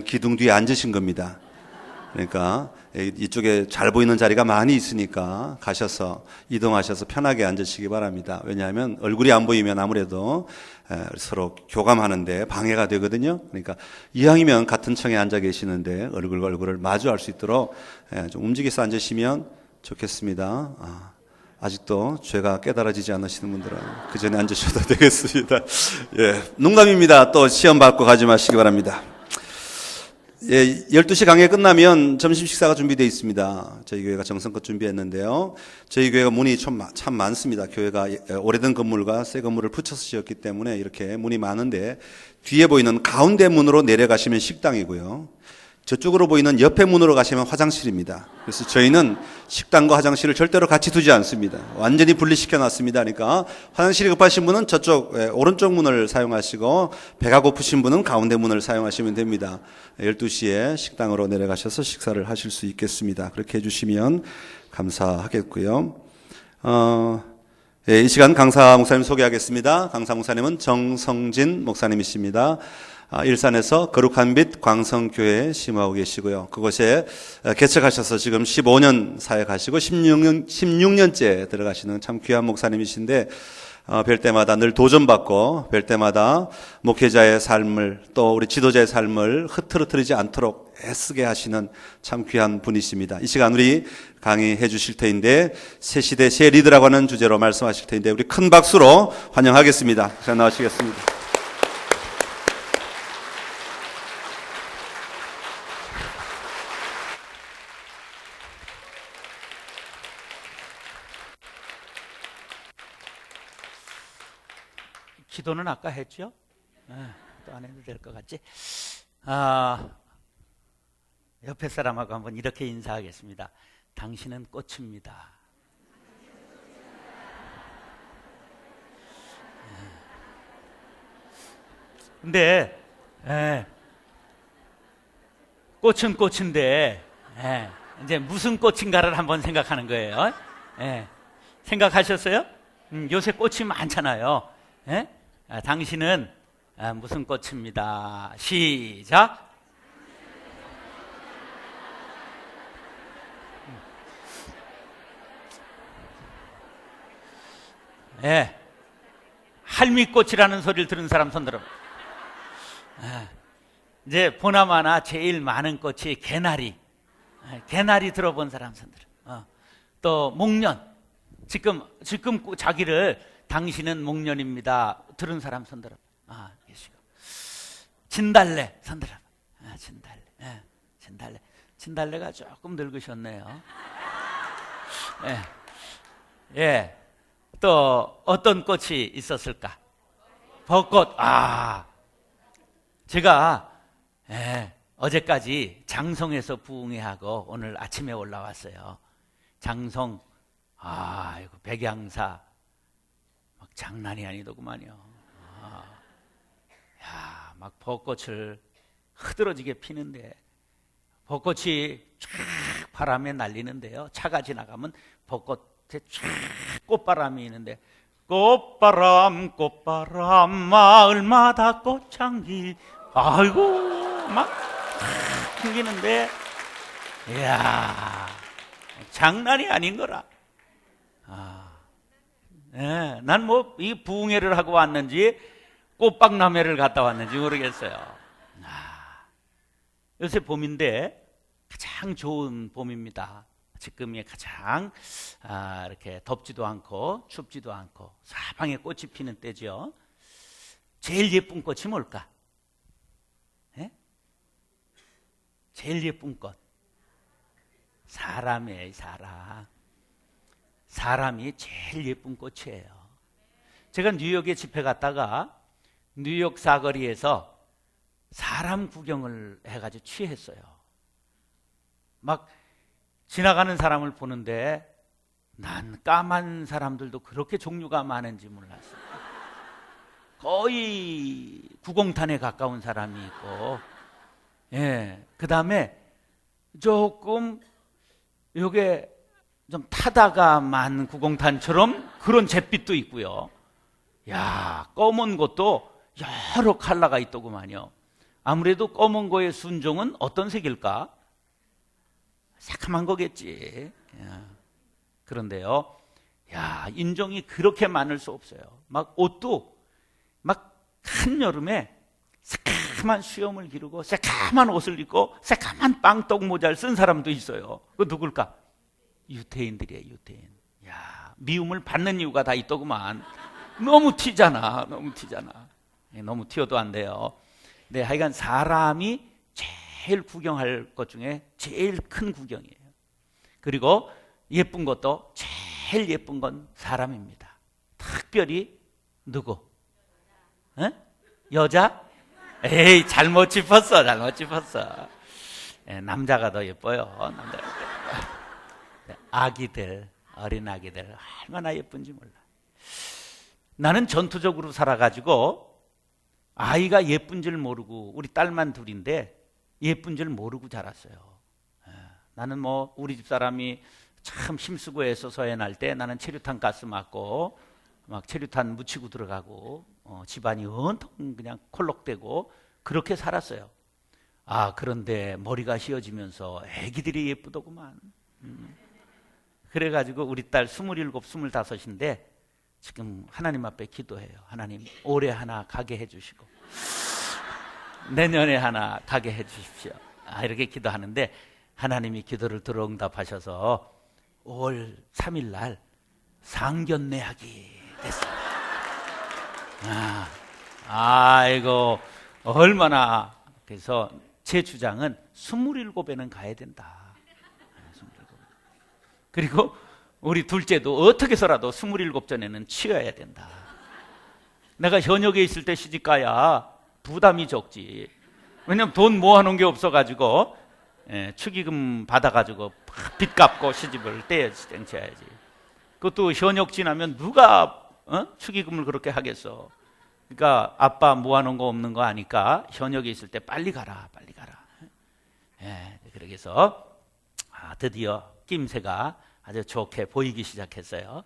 기둥 뒤에 앉으신 겁니다. 그러니까 이쪽에 잘 보이는 자리가 많이 있으니까 가셔서 이동하셔서 편하게 앉으시기 바랍니다. 왜냐하면 얼굴이 안 보이면 아무래도 서로 교감하는데 방해가 되거든요. 그러니까 이왕이면 같은 층에 앉아 계시는데 얼굴과 얼굴을 마주할 수 있도록 좀 움직여서 앉으시면 좋겠습니다. 아직도 죄가 깨달아지지 않으시는 분들은 그 전에 앉으셔도 되겠습니다. 예, 농담입니다. 또 시험 받고 가지 마시기 바랍니다. 예, 12시 강의 끝나면 점심 식사가 준비되어 있습니다. 저희 교회가 정성껏 준비했는데요. 저희 교회가 문이 참 많습니다. 교회가 오래된 건물과 새 건물을 붙여서 지었기 때문에 이렇게 문이 많은데 뒤에 보이는 가운데 문으로 내려가시면 식당이고요. 저쪽으로 보이는 옆에 문으로 가시면 화장실입니다. 그래서 저희는 식당과 화장실을 절대로 같이 두지 않습니다. 완전히 분리시켜 놨습니다. 그러니까 화장실이 급하신 분은 저쪽 오른쪽 문을 사용하시고 배가 고프신 분은 가운데 문을 사용하시면 됩니다. 12시에 식당으로 내려가셔서 식사를 하실 수 있겠습니다. 그렇게 해주시면 감사하겠고요. 이 시간 강사 목사님 소개하겠습니다. 강사 목사님은 정성진 목사님이십니다. 일산에서 거룩한 빛 광성교회에 심하고 계시고요. 그곳에 개척하셔서 지금 15년 사역하시고 16년째 들어가시는 참 귀한 목사님이신데 뵐 때마다 늘 도전받고 뵐 때마다 목회자의 삶을 또 우리 지도자의 삶을 흐트러뜨리지 않도록 애쓰게 하시는 참 귀한 분이십니다. 이 시간 우리 강의해 주실 터인데 새 시대 새 리더라고 하는 주제로 말씀하실 터인데 우리 큰 박수로 환영하겠습니다. 자, 나와주시겠습니다. 기도는 아까 했죠? 또 안 해도 될 것 같지? 옆에 사람하고 한번 이렇게 인사하겠습니다. 당신은 꽃입니다. 근데 꽃은 꽃인데 이제 무슨 꽃인가를 한번 생각하는 거예요. 생각하셨어요? 요새 꽃이 많잖아요. 당신은 무슨 꽃입니다. 시작. 할미꽃이라는 소리를 들은 사람 손들어. 이제 보나마나 제일 많은 꽃이 개나리. 개나리 들어본 사람 손들어. 또 목련. 지금 자기를 당신은 목련입니다. 들은 사람 손들어. 계시고. 진달래 손들어. 진달래. 진달래가 조금 늙으셨네요. 또 어떤 꽃이 있었을까? 벚꽃. 제가 어제까지 장성에서 부흥회하고 오늘 아침에 올라왔어요. 장성. 이거 백양사. 막 장난이 아니더구만요. 막 벚꽃을 흐드러지게 피는데 벚꽃이 쫙 바람에 날리는데요. 차가 지나가면 벚꽃에 쫙 꽃바람이 있는데 꽃바람 마을마다 꽃향기 아이고 막 풍기는데 이야 장난이 아닌 거라. 난 뭐 이 부흥회를 하고 왔는지 꽃박람회를 갔다 왔는지 모르겠어요. 요새 봄인데 가장 좋은 봄입니다. 지금이 가장 이렇게 덥지도 않고 춥지도 않고 사방에 꽃이 피는 때죠. 제일 예쁜 꽃이 뭘까? 제일 예쁜 꽃. 사람이에요, 사람. 사람이 제일 예쁜 꽃이에요. 제가 뉴욕에 집회 갔다가 뉴욕 사거리에서 사람 구경을 해가지고 취했어요. 막 지나가는 사람을 보는데 난 까만 사람들도 그렇게 종류가 많은지 몰랐어요. 거의 구공탄에 가까운 사람이 있고, 그 다음에 조금 요게 좀 타다가만 구공탄처럼 그런 잿빛도 있고요. 야, 검은 것도 여러 컬러가 있더구만요. 아무래도 검은 거의 순종은 어떤 색일까? 새카만 거겠지. 그런데요, 야, 인종이 그렇게 많을 수 없어요. 막 옷도 막 한여름에 새카만 수염을 기르고 새카만 옷을 입고 새카만 빵떡 모자를 쓴 사람도 있어요. 그 누굴까? 유태인들이에요, 유태인. 야, 미움을 받는 이유가 다 있더구만. 너무 튀잖아, 너무 튀잖아. 너무 튀어도 안 돼요. 네, 하여간 사람이 제일 구경할 것 중에 제일 큰 구경이에요. 그리고 예쁜 것도 제일 예쁜 건 사람입니다. 특별히 누구? 에? 여자? 에이, 잘못 짚었어, 잘못 짚었어. 남자가 더 예뻐요. 남자가 더 예뻐요. 아기들, 어린 아기들 얼마나 예쁜지 몰라. 나는 전투적으로 살아가지고 아이가 예쁜 줄 모르고, 우리 딸만 둘인데 예쁜 줄 모르고 자랐어요. 나는 뭐 우리 집 사람이 참 힘쓰고 애써 서해날 때 나는 체류탄 가스 맞고 막 체류탄 묻히고 들어가고 집안이 온통 그냥 콜록대고 그렇게 살았어요. 아, 그런데 머리가 휘어지면서 애기들이 예쁘더구만. 그래가지고 우리 딸 27, 25인데 지금 하나님 앞에 기도해요. 하나님, 올해 하나 가게 해주시고 내년에 하나 가게 해주십시오. 이렇게 기도하는데 하나님이 기도를 들어 응답하셔서 5월 3일 날 상견례하기 됐어요. 아이고, 얼마나. 그래서 제 주장은 27에는 가야 된다. 27. 그리고 우리 둘째도 어떻게 해서라도 27 전에는 치워야 된다. 내가 현역에 있을 때 시집가야 부담이 적지. 왜냐면 돈 모아놓은 게 없어가지고 축의금 받아가지고 빚 갚고 시집을 떼야지, 땡쳐야지. 그것도 현역 지나면 누가 축의금을 그렇게 하겠어. 그러니까 아빠 모아놓은 거 없는 거 아니까 현역에 있을 때 빨리 가라, 빨리 가라. 그렇게 해서 드디어 낌새가 아주 좋게 보이기 시작했어요.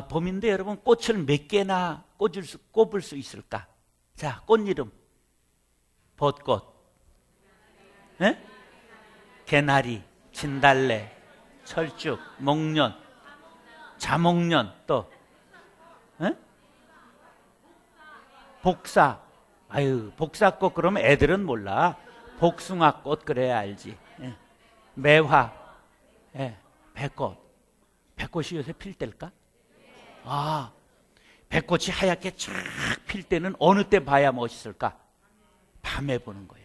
봄인데 여러분, 꽃을 몇 개나 꼽을 수 있을까? 자, 꽃 이름. 벚꽃, 개나리, 진달래, 철쭉, 목련, 자목련, 또 복사. 아유, 복사꽃 그러면 애들은 몰라. 복숭아꽃 그래야 알지. 매화, 백꽃. 백꽃이 요새 필 때일까? 백꽃이 하얗게 쫙 필 때는 어느 때 봐야 멋있을까? 밤에 보는 거야.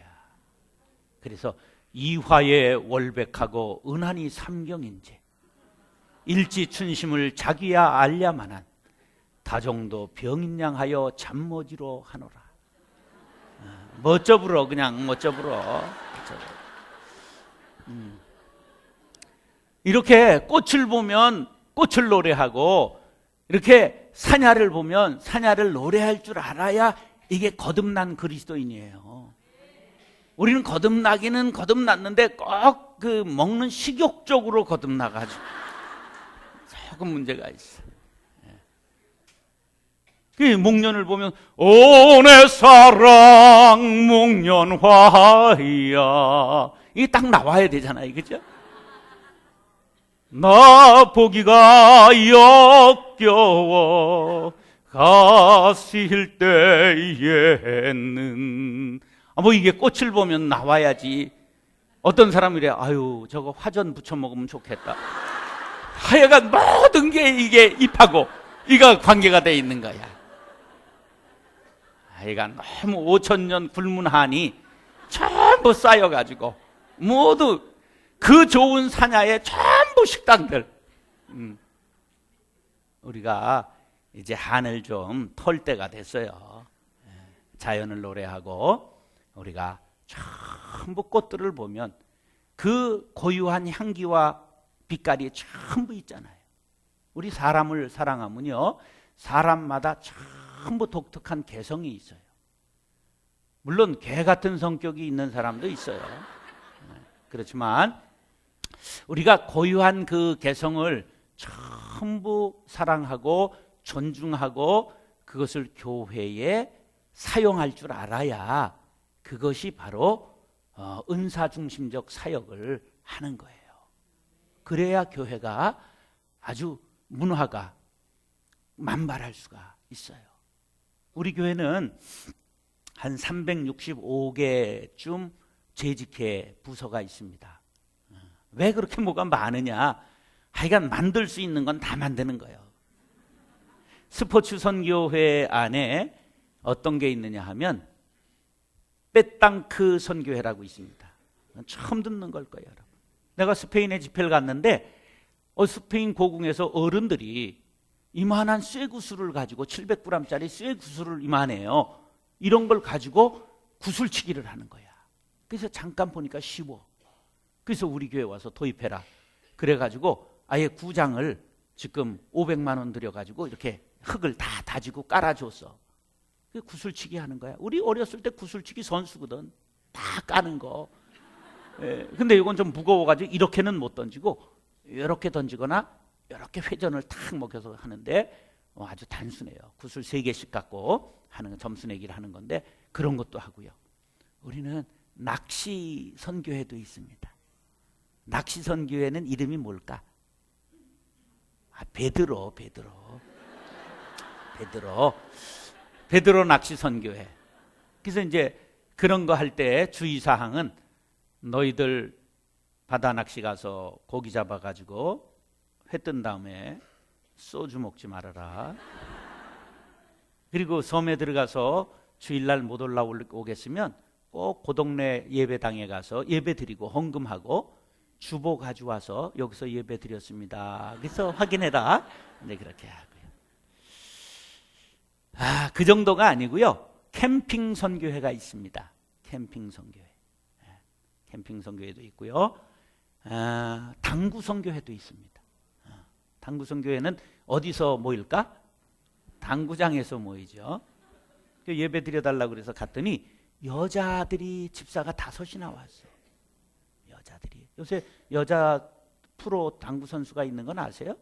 그래서 이화에 월백하고 은하니 삼경인제, 일지춘심을 자기야 알야만한 다정도 병인양하여 잠모지로 하노라. 멋져 불어, 그냥 멋져 불어. 이렇게 꽃을 보면 꽃을 노래하고, 이렇게 사냐를 보면 사냐를 노래할 줄 알아야 이게 거듭난 그리스도인이에요. 우리는 거듭나기는 거듭났는데 꼭 그 먹는 식욕적으로 거듭나가지고 조금 문제가 있어. 그 목련을 보면 오 내 사랑 목련화야, 이게 딱 나와야 되잖아요, 그죠? 나 보기가 역겨워 가실 때에는, 뭐 이게 꽃을 보면 나와야지. 어떤 사람이 이래, 아유 저거 화전 부쳐 먹으면 좋겠다. 하여간 모든 게 이게 잎하고 이가 관계가 돼 있는 거야. 하여간 너무 5,000년 굶은 한이 전부 쌓여가지고 모두 그 좋은 사냐에 전부 식당들. 우리가 이제 한을 좀 털 때가 됐어요. 자연을 노래하고 우리가 전부 꽃들을 보면 그 고유한 향기와 빛깔이 전부 있잖아요. 우리 사람을 사랑하면요, 사람마다 전부 독특한 개성이 있어요. 물론 개 같은 성격이 있는 사람도 있어요. 그렇지만 우리가 고유한 그 개성을 전부 사랑하고 존중하고 그것을 교회에 사용할 줄 알아야 그것이 바로 은사 중심적 사역을 하는 거예요. 그래야 교회가 아주 문화가 만발할 수가 있어요. 우리 교회는 한 365개쯤 재직회 부서가 있습니다. 왜 그렇게 뭐가 많으냐? 하여간 만들 수 있는 건 다 만드는 거예요. 스포츠 선교회 안에 어떤 게 있느냐 하면 빼땅크 선교회라고 있습니다. 처음 듣는 걸 거예요, 여러분. 내가 스페인에 집회를 갔는데 스페인 고궁에서 어른들이 이만한 쇠구슬을 가지고 700g짜리 쇠구슬을 이만해요. 이런 걸 가지고 구슬치기를 하는 거야. 그래서 잠깐 보니까 쉬워. 그래서 우리 교회 와서 도입해라. 그래가지고 아예 구장을 지금 500만 원 들여가지고 이렇게 흙을 다 다지고 깔아줬어. 구슬치기 하는 거야. 우리 어렸을 때 구슬치기 선수거든. 다 까는 거. 근데 이건 좀 무거워가지고 이렇게는 못 던지고 이렇게 던지거나 이렇게 회전을 탁 먹여서 하는데 아주 단순해요. 구슬 3개씩 갖고 하는 점수 내기를 하는 건데 그런 것도 하고요. 우리는 낚시 선교회도 있습니다. 낚시 선교회는 이름이 뭘까? 베드로 낚시 선교회. 그래서 이제 그런 거 할 때 주의사항은 너희들 바다 낚시 가서 고기 잡아가지고 회 뜬 다음에 소주 먹지 말아라. 그리고 섬에 들어가서 주일날 못 올라오겠으면 꼭 그 동네 예배당에 가서 예배 드리고 헌금하고 주보 가져와서 여기서 예배 드렸습니다. 그래서 확인해라. 네, 그렇게 하고요. 그 정도가 아니고요. 캠핑 선교회가 있습니다. 캠핑 선교회. 캠핑 선교회도 있고요. 당구 선교회도 있습니다. 당구 선교회는 어디서 모일까? 당구장에서 모이죠. 예배 드려달라고 그래서 갔더니 여자들이 집사가 5이나 왔어. 여자들이. 요새 여자 프로 당구 선수가 있는 건 아세요?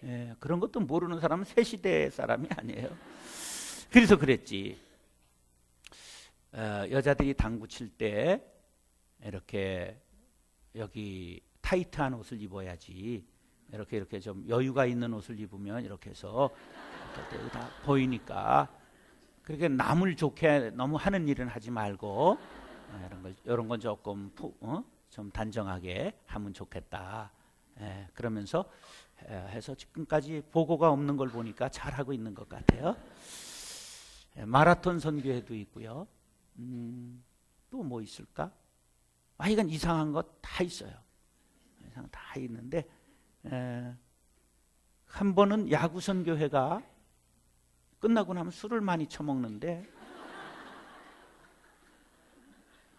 예, 그런 것도 모르는 사람은 새 시대 사람이 아니에요. 그래서 그랬지. 여자들이 당구 칠 때 이렇게 여기 타이트한 옷을 입어야지. 이렇게 좀 여유가 있는 옷을 입으면 이렇게 해서 다 보이니까. 그렇게 남을 좋게 너무 하는 일은 하지 말고 이런 건 조금 좀 단정하게 하면 좋겠다. 그러면서 해서 지금까지 보고가 없는 걸 보니까 잘하고 있는 것 같아요. 마라톤 선교회도 있고요. 또 뭐 있을까? 이건 이상한 것 다 있어요. 이상 다 있는데 한 번은 야구 선교회가 끝나고 나면 술을 많이 처먹는데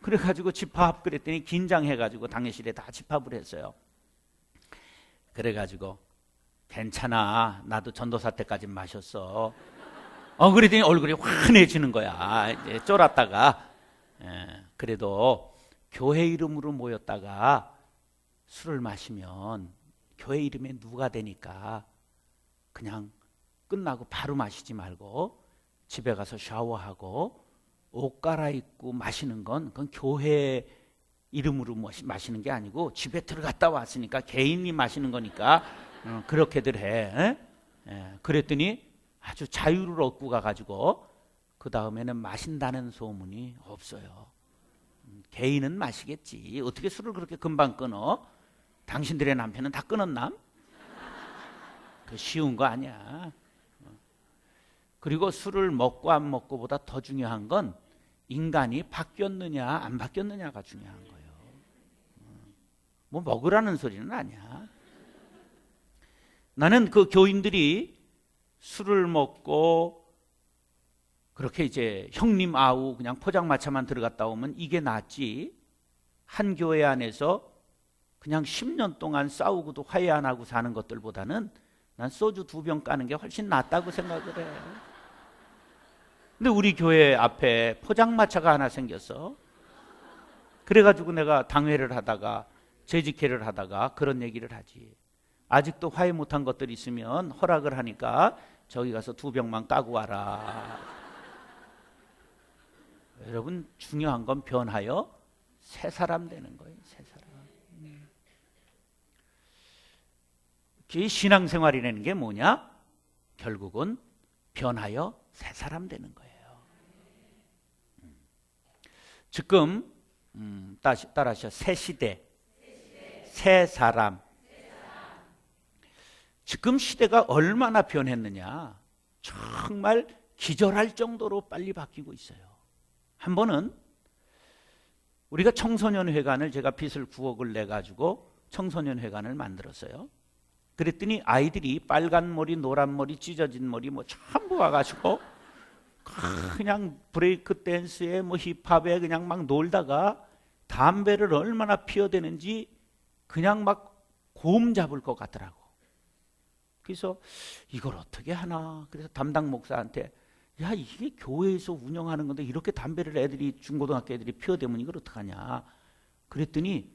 그래가지고 집합 그랬더니 긴장해가지고 당회실에 다 집합을 했어요. 그래가지고 괜찮아, 나도 전도사 때까지 마셨어. 그랬더니 얼굴이 환해지는 거야. 이제 쫄았다가 그래도 교회 이름으로 모였다가 술을 마시면 교회 이름에 누가 되니까 그냥 끝나고 바로 마시지 말고 집에 가서 샤워하고 옷 갈아입고 마시는 건 그건 교회 이름으로 마시는 게 아니고 집에 들어갔다 왔으니까 개인이 마시는 거니까 그렇게들 해. 그랬더니 아주 자유를 얻고 가가지고 그 다음에는 마신다는 소문이 없어요. 개인은 마시겠지. 어떻게 술을 그렇게 금방 끊어? 당신들의 남편은 다 끊었나? 그 쉬운 거 아니야. 그리고 술을 먹고 안 먹고보다 더 중요한 건 인간이 바뀌었느냐 안 바뀌었느냐가 중요한 거예요. 뭐 먹으라는 소리는 아니야. 나는 그 교인들이 술을 먹고 그렇게 이제 형님 아우 그냥 포장마차만 들어갔다 오면 이게 낫지. 한 교회 안에서 그냥 10년 동안 싸우고도 화해 안 하고 사는 것들보다는 난 소주 2병 까는 게 훨씬 낫다고 생각을 해. 근데 우리 교회 앞에 포장마차가 하나 생겼어. 그래가지고 내가 당회를 하다가 재직회를 하다가 그런 얘기를 하지. 아직도 화해 못한 것들이 있으면 허락을 하니까 저기 가서 2병만 까고 와라. 여러분 중요한 건 변하여 새 사람 되는 거예요. 새 사람. 이 신앙생활이라는 게 뭐냐? 결국은 변하여 새 사람 되는 거예요. 지금 따라하셔. 새 시대, 새 사람. 지금 시대가 얼마나 변했느냐? 정말 기절할 정도로 빨리 바뀌고 있어요. 한 번은 우리가 청소년회관을, 제가 빚을 9억을 내가지고 청소년회관을 만들었어요. 그랬더니 아이들이 빨간 머리, 노란 머리, 찢어진 머리 뭐 전부 와가지고 그냥 브레이크 댄스에 뭐 힙합에 그냥 막 놀다가 담배를 얼마나 피워대는지 그냥 막 곰 잡을 것 같더라고. 그래서 이걸 어떻게 하나. 그래서 담당 목사한테, 야, 이게 교회에서 운영하는 건데 이렇게 담배를 애들이, 중고등학교 애들이 피워대면 이걸 어떡하냐. 그랬더니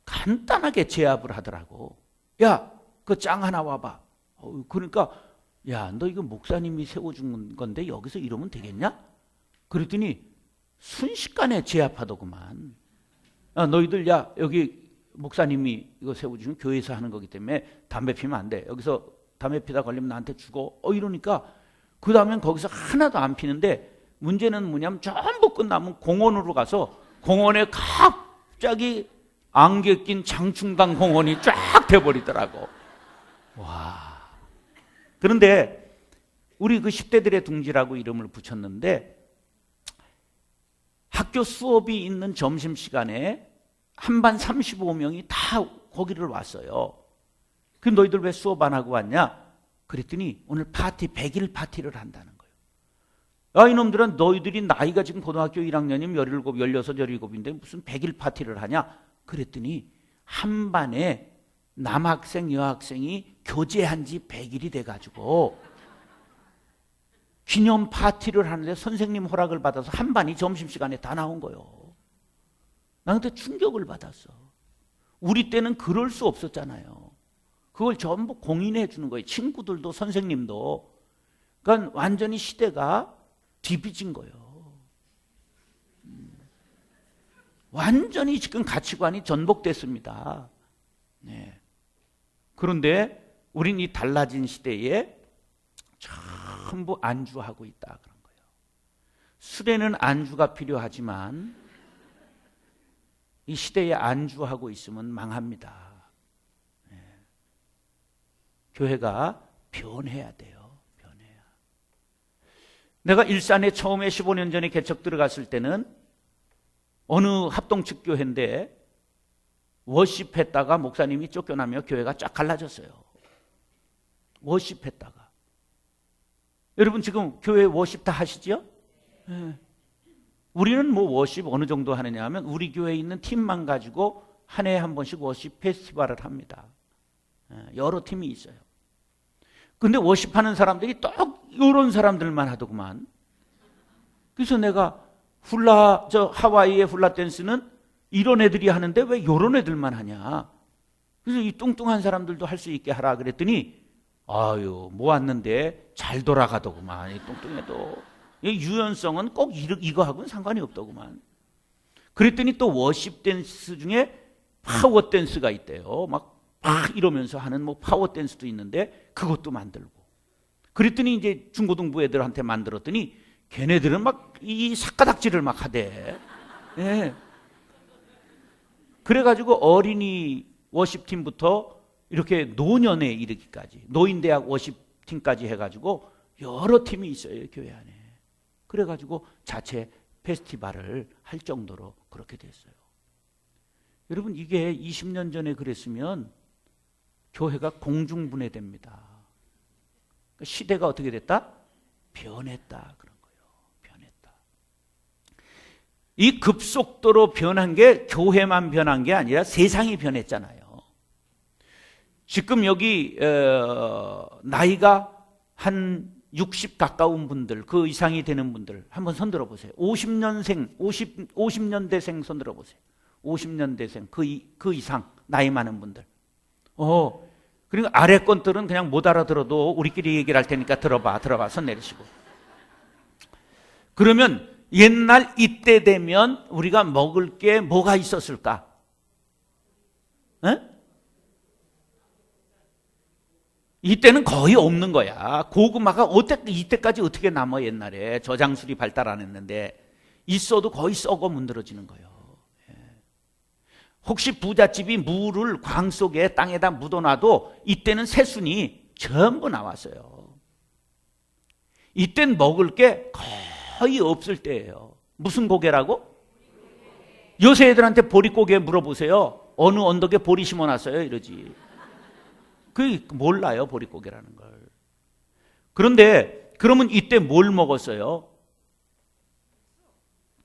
간단하게 제압을 하더라고. 야, 그 짱 하나 와봐. 그러니까, 야, 너 이거 목사님이 세워준 건데 여기서 이러면 되겠냐? 그랬더니 순식간에 제압하더구만. 야, 너희들, 야, 여기 목사님이 이거 세워주면 교회에서 하는 거기 때문에 담배 피면 안 돼. 여기서 담배 피다 걸리면 나한테 죽어. 이러니까 그 다음엔 거기서 하나도 안 피는데, 문제는 뭐냐면 전부 끝나면 공원으로 가서 공원에 갑자기 안개 낀 장충당 공원이 쫙 돼버리더라고. 와. 그런데 우리 그 10대들의 둥지라고 이름을 붙였는데, 학교 수업이 있는 점심시간에 한 반 35명이 다 거기를 왔어요. 그 너희들 왜 수업 안 하고 왔냐? 그랬더니 오늘 파티, 100일 파티를 한다는 거예요. 야, 이놈들은 너희들이 나이가 지금 고등학교 1학년이면 17, 16, 17인데 무슨 100일 파티를 하냐? 그랬더니 한 반에 남학생, 여학생이 교제한 지 100일이 돼가지고 기념 파티를 하는데 선생님 허락을 받아서 한 반이 점심시간에 다 나온 거예요. 나 그때 충격을 받았어. 우리 때는 그럴 수 없었잖아요. 그걸 전부 공인해 주는 거예요. 친구들도 선생님도. 그러니까 완전히 시대가 뒤비진 거예요. 완전히 지금 가치관이 전복됐습니다. 네. 그런데 우린 이 달라진 시대에 전부 안주하고 있다 그런 거예요. 술에는 안주가 필요하지만 이 시대에 안주하고 있으면 망합니다. 네. 교회가 변해야 돼요. 변해야. 내가 일산에 처음에 15년 전에 개척 들어갔을 때는 어느 합동측 교회인데 워십했다가 목사님이 쫓겨나며 교회가 쫙 갈라졌어요. 워십했다가. 여러분 지금 교회 워십 다 하시죠? 네. 우리는 뭐 워십 어느 정도 하느냐 하면 우리 교회에 있는 팀만 가지고 한 해에 한 번씩 워십 페스티벌을 합니다. 여러 팀이 있어요. 근데 워십하는 사람들이 딱 이런 사람들만 하더구만. 그래서 내가 하와이의 훌라 댄스는 이런 애들이 하는데 왜 이런 애들만 하냐. 그래서 이 뚱뚱한 사람들도 할 수 있게 하라 그랬더니 아유 모았는데 잘 돌아가더구만. 이 뚱뚱해도. 이 유연성은 꼭 이거하고는 상관이 없더구만. 그랬더니 또 워십 댄스 중에 파워 댄스가 있대요. 막 이러면서 하는 뭐 파워 댄스도 있는데 그것도 만들고. 그랬더니 이제 중고등부 애들한테 만들었더니 걔네들은 막 이 삭가닥지를 막 하대. 예. 그래가지고 어린이 워십팀부터 이렇게 노년에 이르기까지, 노인대학 워십팀까지 해가지고 여러 팀이 있어요, 교회 안에. 그래가지고 자체 페스티벌을 할 정도로 그렇게 됐어요. 여러분 이게 20년 전에 그랬으면 교회가 공중분해됩니다. 그러니까 시대가 어떻게 됐다? 변했다 그런 거예요. 변했다. 이 급속도로 변한 게 교회만 변한 게 아니라 세상이 변했잖아요. 지금 여기 나이가 한 60 가까운 분들, 그 이상이 되는 분들 한번 손들어 보세요. 50년대생 손들어 보세요. 50년대생 그 이상 나이 많은 분들. 그리고 아래 건들은 그냥 못 알아들어도 우리끼리 얘기를 할 테니까 들어봐 손 내리시고. 그러면 옛날 이때 되면 우리가 먹을 게 뭐가 있었을까? 에? 이때는 거의 없는 거야. 고구마가 이때까지 어떻게 남아 옛날에 저장술이 발달 안 했는데 있어도 거의 썩어 문드러지는 거예요. 혹시 부잣집이 물을 광 속에 땅에다 묻어놔도 이때는 새순이 전부 나왔어요. 이땐 먹을 게 거의 없을 때예요. 무슨 고개라고? 요새 애들한테 보릿고개 물어보세요. 어느 언덕에 보리 심어놨어요? 이러지. 그 몰라요, 보릿고개라는 걸. 그런데 그러면 이때 뭘 먹었어요?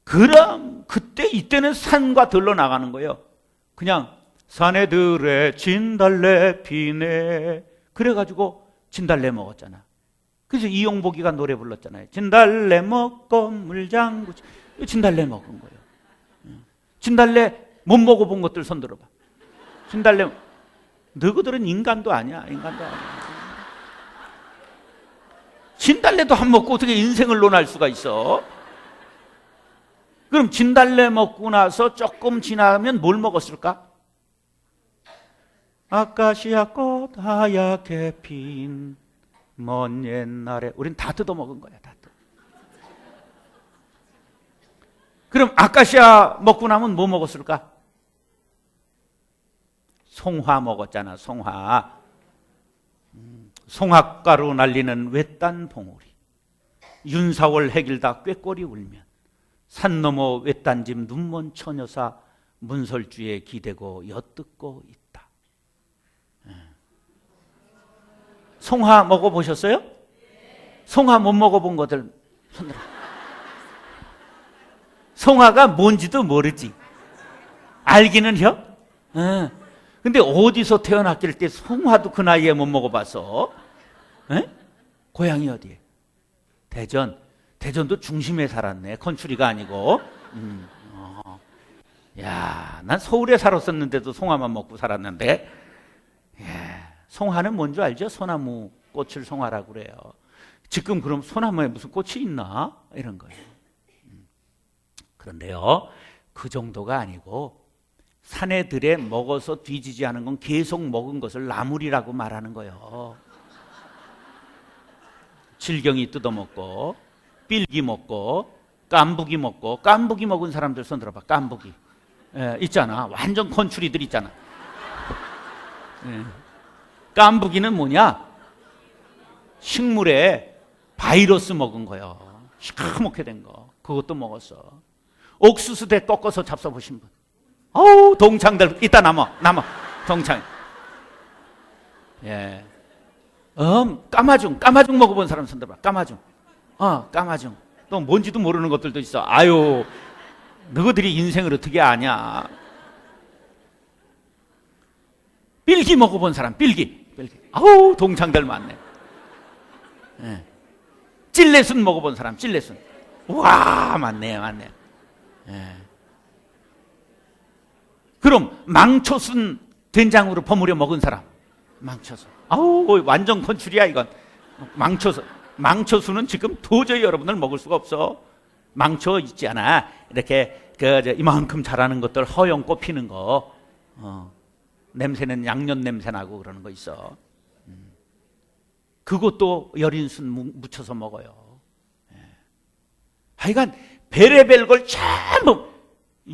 그럼 이때는 산과 들러 나가는 거예요. 그냥 산에 들에 진달래 피네. 그래가지고 진달래 먹었잖아. 그래서 이용복이가 노래 불렀잖아요. 진달래 먹고 물장구. 진달래 먹은 거예요. 진달래 못 먹어본 것들 손 들어봐. 진달래. 너희들은 인간도 아니야. 인간도 아니야. 진달래도 안 먹고 어떻게 인생을 논할 수가 있어? 그럼 진달래 먹고 나서 조금 지나면 뭘 먹었을까? 아카시아 꽃 하얗게 핀 먼 옛날에. 우린 다 뜯어 먹은 거야. 다 뜯어. 그럼 아카시아 먹고 나면 뭐 먹었을까? 송화 먹었잖아. 송화. 송악가로 날리는 외딴 봉우리. 윤사월 해길다 꾀꼬리 울면 산 너머 외딴집 눈먼 처녀사 문설주에 기대고 엿듣고 있다. 송화 먹어보셨어요? 송화 못 먹어본 것들 손들어. 송화가 뭔지도 모르지. 알기는 혀? 근데 어디서 태어났길 때 송화도 그 나이에 못 먹어봤어? 에? 고향이 어디에? 대전. 대전도 중심에 살았네. 컨츄리가 아니고. 야, 난 서울에 살았었는데도 송화만 먹고 살았는데. 예, 송화는 뭔지 알죠? 소나무 꽃을 송화라고 그래요. 지금 그럼 소나무에 무슨 꽃이 있나? 이런 거예요. 그런데요, 그 정도가 아니고 산에 들에 먹어서 뒤지지 않은 건 계속 먹은 것을 나물이라고 말하는 거예요. 질경이 뜯어먹고 삘기 먹고 깐부기 먹고. 깐부기 먹은 사람들 손 들어봐. 깐부기. 있잖아. 완전 건추리들 있잖아. 깐부기는 뭐냐? 식물에 바이러스 먹은 거예요. 시커멓게 된 거. 그것도 먹었어. 옥수수대 꺾어서 잡숴보신 분. 어우, 동창들 이따 남아 동창. 예. 까마중 먹어본 사람 손 들어봐. 까마중. 까마중. 또 뭔지도 모르는 것들도 있어. 아유, 너희들이 인생을 어떻게 아냐. 삘기 먹어본 사람. 삘기. 아우, 동창들 많네. 예. 찔레순 먹어본 사람. 찔레순. 와, 많네. 예. 그럼 망초순 된장으로 버무려 먹은 사람. 망초순. 아우, 완전 건출이야 이건. 망초순은 지금 도저히 여러분들 먹을 수가 없어. 망초 있지 않아? 이렇게 이만큼 자라는 것들 허영 꼽히는 거. 냄새는 양념 냄새 나고 그러는 거 있어. 그것도 여린순 묻혀서 먹어요. 하여간 베레벨 걸 전부.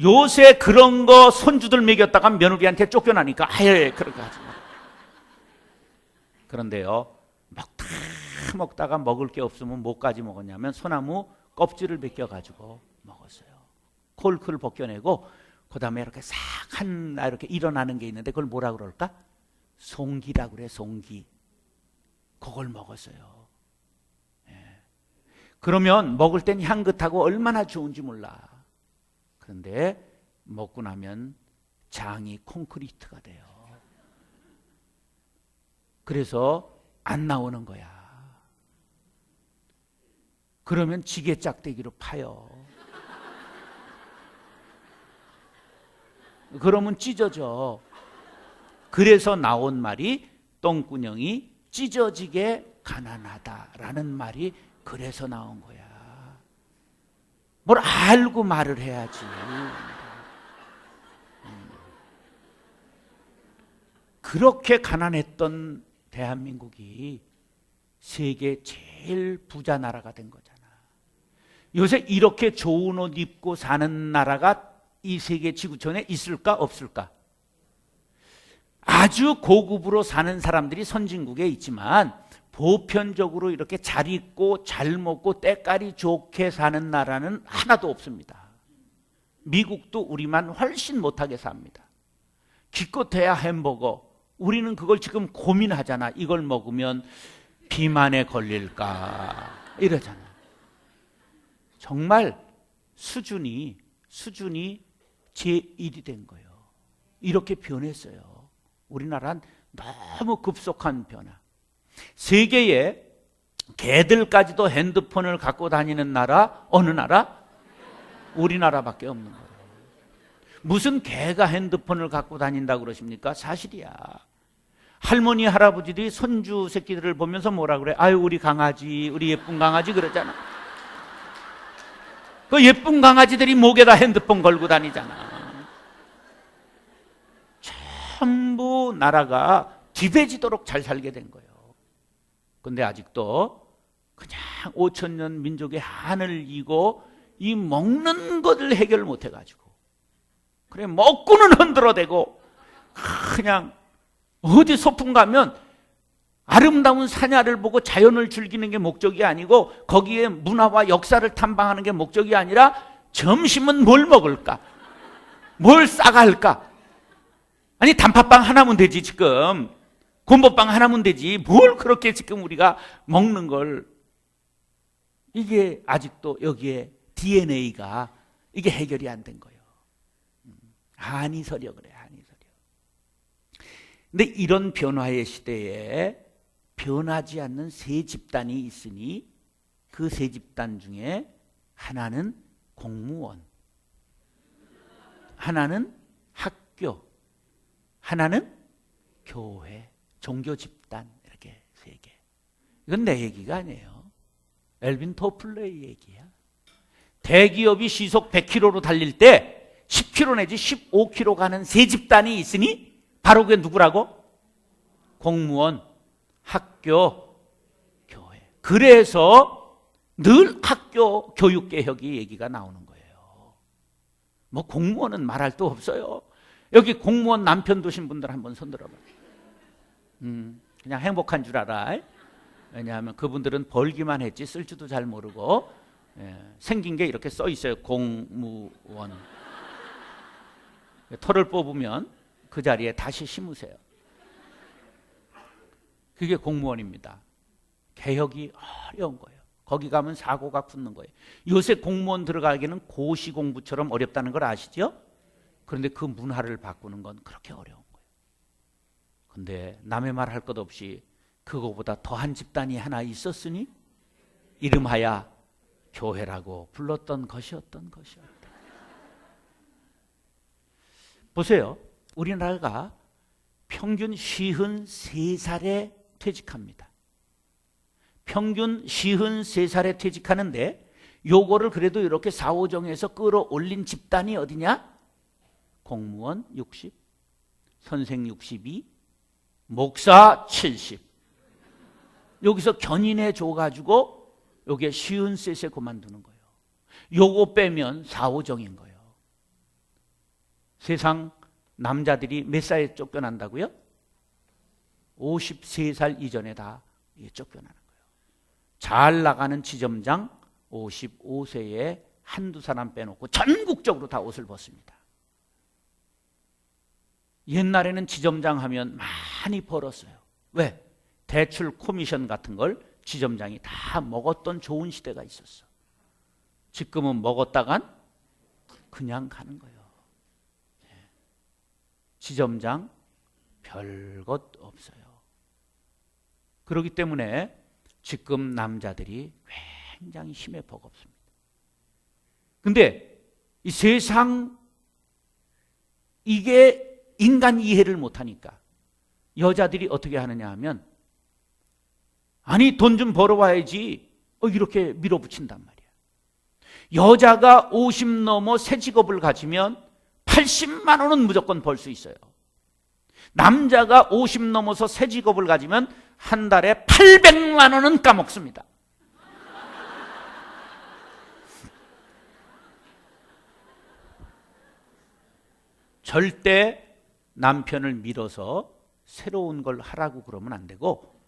요새 그런 거 손주들 먹였다가 며느리한테 쫓겨나니까 아예 그렇게 하지 마. 그런데요, 먹다가 먹을 게 없으면 뭐까지 먹었냐면 소나무 껍질을 벗겨가지고 먹었어요. 콜크를 벗겨내고 그 다음에 이렇게 싹 하나 이렇게 일어나는 게 있는데 그걸 뭐라 그럴까? 송기라고 그래. 송기. 그걸 먹었어요. 그러면 먹을 땐 향긋하고 얼마나 좋은지 몰라. 그런데 먹고 나면 장이 콘크리트가 돼요. 그래서 안 나오는 거야. 그러면 지게 짝대기로 파요. 그러면 찢어져. 그래서 나온 말이 똥구녕이 찢어지게 가난하다라는 말이 그래서 나온 거야. 뭘 알고 말을 해야지. 그렇게 가난했던 대한민국이 세계 제일 부자 나라가 된 거잖아. 요새 이렇게 좋은 옷 입고 사는 나라가 이 세계 지구촌에 있을까 없을까? 아주 고급으로 사는 사람들이 선진국에 있지만 보편적으로 이렇게 잘 입고 잘 먹고 때깔이 좋게 사는 나라는 하나도 없습니다. 미국도 우리만 훨씬 못하게 삽니다. 기껏해야 햄버거. 우리는 그걸 지금 고민하잖아. 이걸 먹으면 비만에 걸릴까 이러잖아. 정말 수준이 제1이 된 거예요. 이렇게 변했어요. 우리나라는 너무 급속한 변화. 세계에 개들까지도 핸드폰을 갖고 다니는 나라, 어느 나라? 우리나라밖에 없는 거예요. 무슨 개가 핸드폰을 갖고 다닌다고 그러십니까? 사실이야. 할머니, 할아버지들이 손주 새끼들을 보면서 뭐라 그래? 아유, 우리 강아지, 우리 예쁜 강아지 그러잖아. 그 예쁜 강아지들이 목에다 핸드폰 걸고 다니잖아. 전부 나라가 뒤배지도록 잘 살게 된 거예요. 근데 아직도 그냥 5,000년 민족의 한을 이고 이 먹는 것을 해결 못 해가지고 그래 먹고는 흔들어대고 그냥 어디 소풍 가면 아름다운 산야를 보고 자연을 즐기는 게 목적이 아니고 거기에 문화와 역사를 탐방하는 게 목적이 아니라 점심은 뭘 먹을까? 뭘 싸갈까? 아니 단팥빵 하나면 되지 지금. 곰보빵 하나면 되지. 뭘 그렇게 지금 우리가 먹는 걸. 이게 아직도 여기에 DNA가 이게 해결이 안 된 거예요. 한이 서려 그래. 한이 서려. 근데 이런 변화의 시대에 변하지 않는 세 집단이 있으니 그 세 집단 중에 하나는 공무원, 하나는 학교, 하나는 교회, 종교 집단 이렇게 세 개. 이건 내 얘기가 아니에요. 엘빈 토플러의 얘기야. 대기업이 시속 100km로 달릴 때 10km 내지 15km 가는 세 집단이 있으니 바로 그게 누구라고? 공무원, 학교, 교회. 그래서 늘 학교 교육개혁이 얘기가 나오는 거예요. 뭐 공무원은 말할 도 없어요. 여기 공무원 남편 두신 분들 한번 손들어봐. 그냥 행복한 줄 알아. 왜냐하면 그분들은 벌기만 했지 쓸 줄도 잘 모르고 생긴 게 이렇게 써 있어요. 공무원. 털을 뽑으면 그 자리에 다시 심으세요. 그게 공무원입니다. 개혁이 어려운 거예요. 거기 가면 사고가 붙는 거예요. 요새 공무원 들어가기는 고시공부처럼 어렵다는 걸 아시죠? 그런데 그 문화를 바꾸는 건 그렇게 어려운 거예요. 근데 남의 말 할 것 없이 그거보다 더한 집단이 하나 있었으니 이름하여 교회라고 불렀던 것이었던 것이었다. 보세요. 우리나라가 평균 53살에 퇴직합니다. 평균 53살에 퇴직하는데 요거를 그래도 이렇게 사오정에서 끌어올린 집단이 어디냐? 공무원 60, 선생 62, 목사 70. 여기서 견인해 줘가지고 요게 53세 그만두는 거예요. 요거 빼면 4호정인 거예요. 세상 남자들이 몇 살에 쫓겨난다고요? 53살 이전에 다 쫓겨나는 거예요. 잘 나가는 지점장 55세에 한두 사람 빼놓고 전국적으로 다 옷을 벗습니다. 옛날에는 지점장 하면 많이 벌었어요. 왜? 대출 코미션 같은 걸 지점장이 다 먹었던 좋은 시대가 있었어. 지금은 먹었다간 그냥 가는 거예요. 지점장 별것 없어요. 그렇기 때문에 지금 남자들이 굉장히 힘에 버겁습니다. 근데 이 세상 이게 인간 이해를 못하니까 여자들이 어떻게 하느냐 하면 아니 돈 좀 벌어와야지 이렇게 밀어붙인단 말이야. 여자가 50 넘어 새 직업을 가지면 80만 원은 무조건 벌 수 있어요. 남자가 50 넘어서 새 직업을 가지면 한 달에 800만 원은 까먹습니다. 절대 남편을 밀어서 새로운 걸 하라고 그러면 안 되고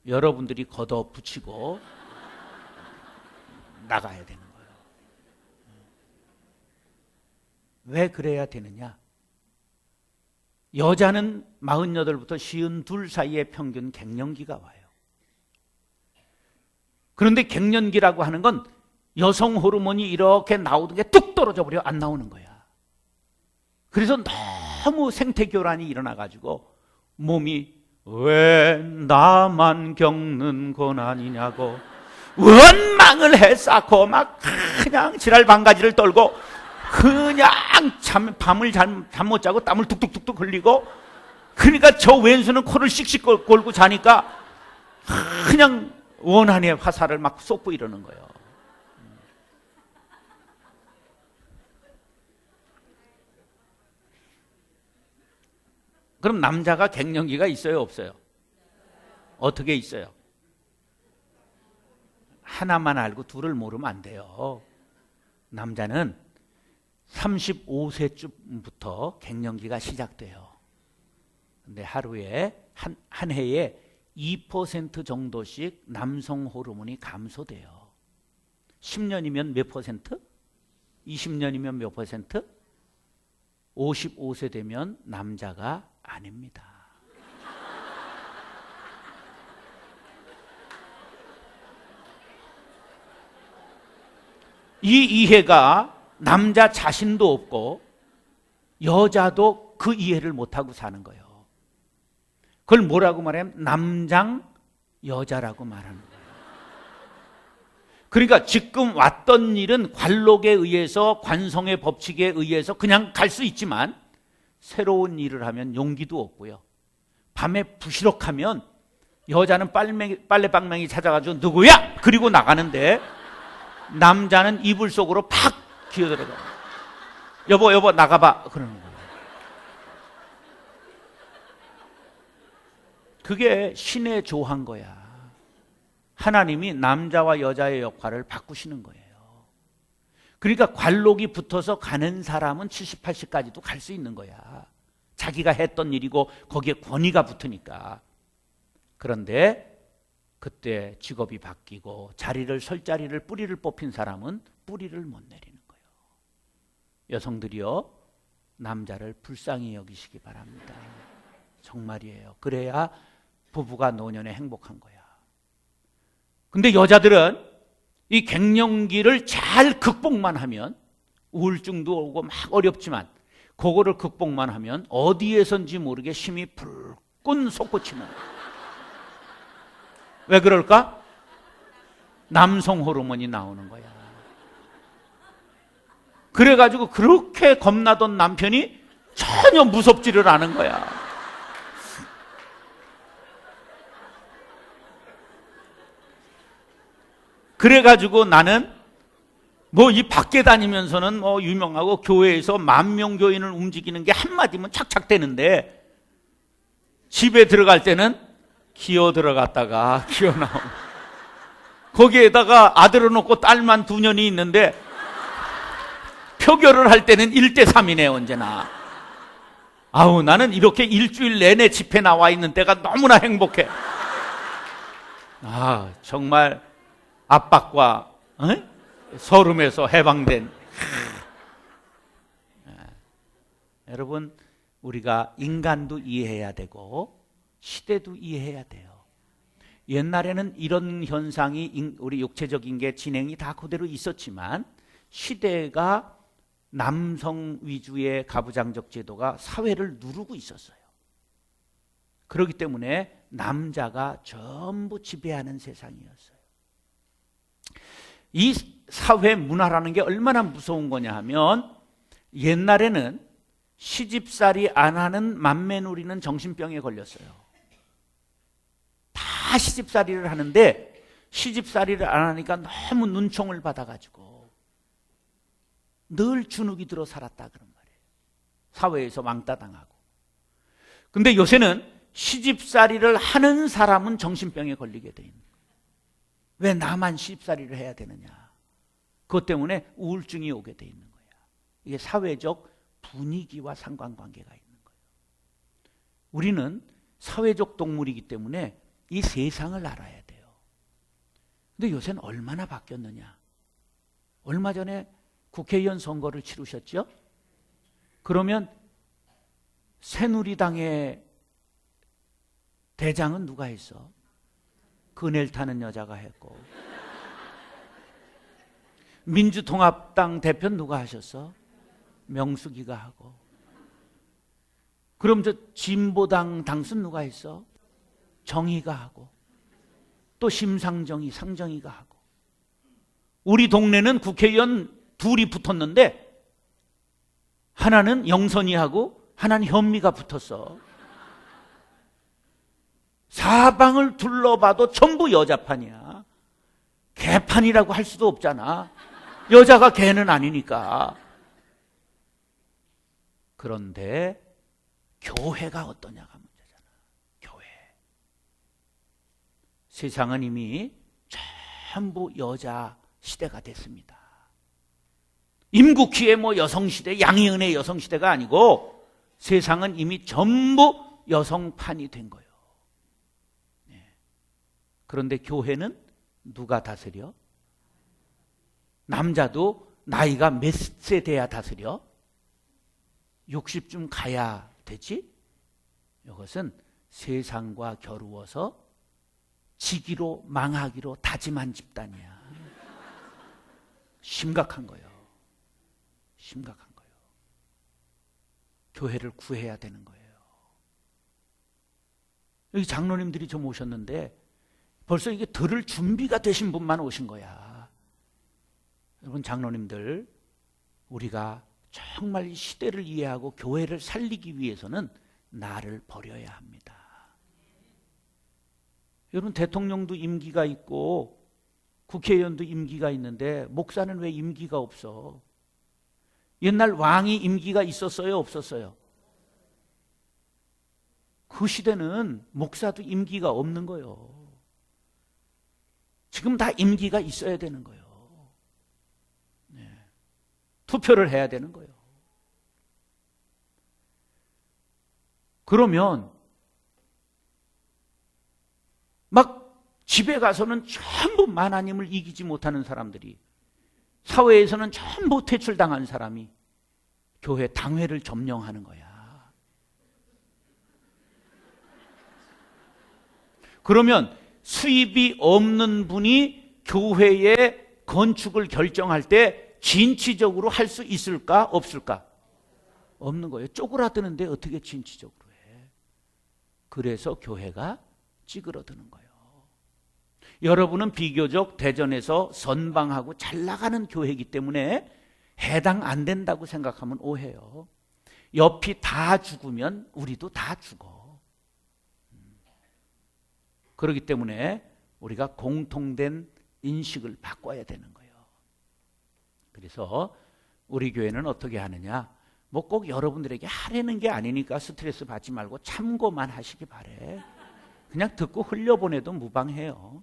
여러분들이 걷어붙이고 나가야 되는 거예요. 왜 그래야 되느냐? 여자는 48부터 52 사이에 평균 갱년기가 와요. 그런데 갱년기라고 하는 건 여성 호르몬이 이렇게 나오던 게 뚝 떨어져 버려 안 나오는 거야. 그래서 너무 생태교란이 일어나가지고 몸이 왜 나만 겪는 고난이냐고 원망을 해 쌓고 막 그냥 지랄 방가지를 떨고 그냥 밤을 잠 못 자고 땀을 뚝뚝뚝뚝 흘리고 그러니까 저 왼수는 코를 씩씩 골고 자니까 그냥 원한의 화살을 막 쏟고 이러는 거예요. 그럼 남자가 갱년기가 있어요, 없어요? 어떻게 있어요? 하나만 알고 둘을 모르면 안 돼요. 남자는 35세쯤부터 갱년기가 시작돼요. 근데 하루에 한 해에 2% 정도씩 남성 호르몬이 감소돼요. 10년이면 몇 퍼센트? 20년이면 몇 퍼센트? 55세 되면 남자가 아닙니다. 이 이해가 남자 자신도 없고 여자도 그 이해를 못하고 사는 거예요. 그걸 뭐라고 말하면 남장 여자라고 말하는 거예요. 그러니까 지금 왔던 일은 관록에 의해서 관성의 법칙에 의해서 그냥 갈 수 있지만 새로운 일을 하면 용기도 없고요. 밤에 부시럭하면 여자는 빨래방망이 찾아가지고 누구야? 그리고 나가는데 남자는 이불 속으로 팍 기어들어가. 여보 나가봐 그러는 거예요. 그게 신의 조한 거야. 하나님이 남자와 여자의 역할을 바꾸시는 거예요. 그러니까 관록이 붙어서 가는 사람은 70, 80까지도 갈 수 있는 거야. 자기가 했던 일이고 거기에 권위가 붙으니까. 그런데 그때 직업이 바뀌고 자리를 설 자리를 뿌리를 뽑힌 사람은 뿌리를 못 내리는 거예요. 여성들이요, 남자를 불쌍히 여기시기 바랍니다. 정말이에요. 그래야 부부가 노년에 행복한 거야. 근데 여자들은 이 갱년기를 잘 극복만 하면, 우울증도 오고 막 어렵지만 그거를 극복만 하면 어디에선지 모르게 힘이 불끈 솟구치는. 왜 그럴까? 남성 호르몬이 나오는 거야. 그래가지고 그렇게 겁나던 남편이 전혀 무섭지를 않은 거야. 그래가지고 나는 뭐 이 밖에 다니면서는 뭐 유명하고 교회에서 10,000명 교인을 움직이는 게 한마디면 착착 되는데 집에 들어갈 때는 기어 들어갔다가 기어 나오고, 거기에다가 아들을 놓고 딸만 2년이 있는데 표결을 할 때는 1대3이네 언제나. 아우, 나는 이렇게 일주일 내내 집회 나와 있는 때가 너무나 행복해. 아, 정말 압박과 서름에서 해방된. 여러분, 우리가 인간도 이해해야 되고 시대도 이해해야 돼요. 옛날에는 이런 현상이 우리 육체적인 게 진행이 다 그대로 있었지만 시대가 남성 위주의 가부장적 제도가 사회를 누르고 있었어요. 그렇기 때문에 남자가 전부 지배하는 세상이었어요. 이 사회 문화라는 게 얼마나 무서운 거냐 하면, 옛날에는 시집살이 안 하는 맏며느리는 정신병에 걸렸어요. 다 시집살이를 하는데 시집살이를 안 하니까 너무 눈총을 받아가지고 늘 주눅이 들어 살았다 그런 말이에요. 사회에서 왕따 당하고. 근데 요새는 시집살이를 하는 사람은 정신병에 걸리게 돼 있는 거예요. 왜 나만 시집살이를 해야 되느냐. 그것 때문에 우울증이 오게 돼 있는 거야. 이게 사회적 분위기와 상관관계가 있는 거예요. 우리는 사회적 동물이기 때문에 이 세상을 알아야 돼요. 근데 요새는 얼마나 바뀌었느냐. 얼마 전에 국회의원 선거를 치르셨죠? 그러면 새누리당의 대장은 누가 했어? 그네를 타는 여자가 했고, 민주통합당 대표는 누가 하셨어? 명수기가 하고. 그럼 저 진보당 당선 누가 했어? 정의가 하고. 또 심상정이, 상정이가 하고. 우리 동네는 국회의원 둘이 붙었는데 하나는 영선이하고 하나는 현미가 붙었어. 사방을 둘러봐도 전부 여자판이야. 개판이라고 할 수도 없잖아. 여자가 개는 아니니까. 그런데 교회가 어떠냐가 문제잖아. 교회. 세상은 이미 전부 여자 시대가 됐습니다. 임국희의 여성시대, 양희은의 여성시대가 아니고 세상은 이미 전부 여성판이 된 거예요. 그런데 교회는 누가 다스려? 남자도 나이가 몇 세 돼야 다스려? 60쯤 가야 되지? 이것은 세상과 겨루어서 지기로 망하기로 다짐한 집단이야. 심각한 거예요. 심각한 거예요. 교회를 구해야 되는 거예요. 여기 장로님들이 좀 오셨는데 벌써 이게 들을 준비가 되신 분만 오신 거야. 여러분 장로님들, 우리가 정말 이 시대를 이해하고 교회를 살리기 위해서는 나를 버려야 합니다. 여러분 대통령도 임기가 있고 국회의원도 임기가 있는데 목사는 왜 임기가 없어? 옛날 왕이 임기가 있었어요? 없었어요? 그 시대는 목사도 임기가 없는 거예요. 지금 다 임기가 있어야 되는 거예요. 네. 투표를 해야 되는 거예요. 그러면 막 집에 가서는 전부 하나님을 이기지 못하는 사람들이, 사회에서는 전부 퇴출당한 사람이 교회 당회를 점령하는 거야. 그러면 수입이 없는 분이 교회의 건축을 결정할 때 진취적으로 할 수 있을까? 없을까? 없는 거예요. 쪼그라드는데 어떻게 진취적으로 해? 그래서 교회가 찌그러드는 거예요. 여러분은 비교적 대전에서 선방하고 잘 나가는 교회이기 때문에 해당 안 된다고 생각하면 오해요. 옆이 다 죽으면 우리도 다 죽어. 그렇기 때문에 우리가 공통된 인식을 바꿔야 되는 거예요. 그래서 우리 교회는 어떻게 하느냐? 꼭 여러분들에게 하라는 게 아니니까 스트레스 받지 말고 참고만 하시기 바래. 그냥 듣고 흘려보내도 무방해요.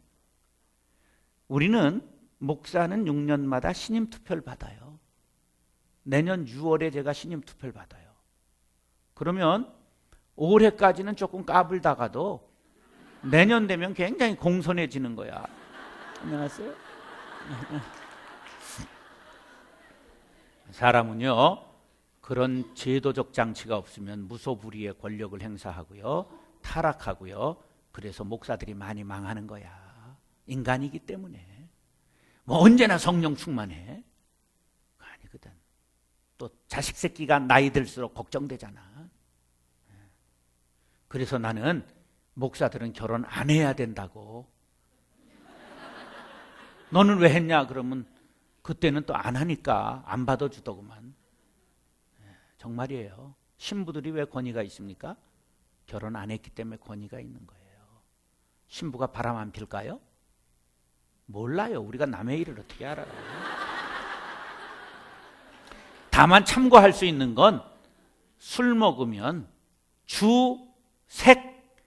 우리는 목사는 6년마다 신임 투표를 받아요. 내년 6월에 제가 신임 투표를 받아요. 그러면 올해까지는 조금 까불다가도 내년 되면 굉장히 공손해지는 거야. 안녕하세요. 사람은요, 그런 제도적 장치가 없으면 무소불위의 권력을 행사하고요, 타락하고요. 그래서 목사들이 많이 망하는 거야. 인간이기 때문에. 언제나 성령 충만해? 아니거든. 또 자식 새끼가 나이 들수록 걱정되잖아. 그래서 나는 목사들은 결혼 안 해야 된다고. 너는 왜 했냐? 그러면 그때는 또 안 하니까 안 받아주더구만. 정말이에요. 신부들이 왜 권위가 있습니까? 결혼 안 했기 때문에 권위가 있는 거예요. 신부가 바람 안 필까요? 몰라요. 우리가 남의 일을 어떻게 알아요? 다만 참고할 수 있는 건 술 먹으면 주, 색,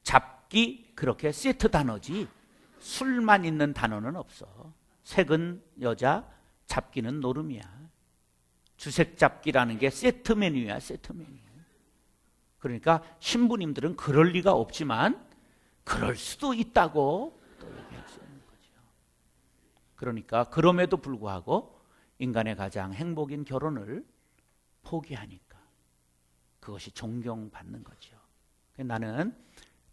잡기 그렇게 세트 단어지 술만 있는 단어는 없어. 색은 여자, 잡기는 노름이야. 주색 잡기라는 게 세트 메뉴야, 세트 메뉴. 그러니까 신부님들은 그럴 리가 없지만 그럴 수도 있다고 또 얘기할 수 있는 거죠. 그러니까 그럼에도 불구하고 인간의 가장 행복인 결혼을 포기하니까 그것이 존경받는 거죠. 나는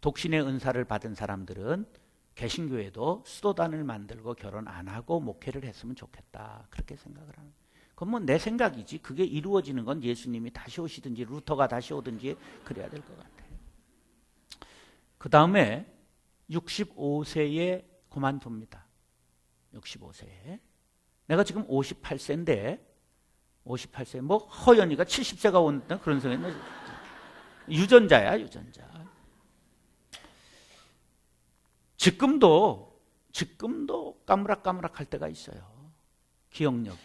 독신의 은사를 받은 사람들은 개신교에도 수도단을 만들고 결혼 안 하고 목회를 했으면 좋겠다, 그렇게 생각을 하는. 그건 뭐 내 생각이지 그게 이루어지는 건 예수님이 다시 오시든지 루터가 다시 오든지 그래야 될 것 같아요. 그 다음에 65세에 그만둡니다. 65세에. 내가 지금 58세인데 58세 뭐 허연이가 70세가 온다 그런 생각이 유전자야, 유전자. 지금도 까무락까무락할 때가 있어요. 기억력이.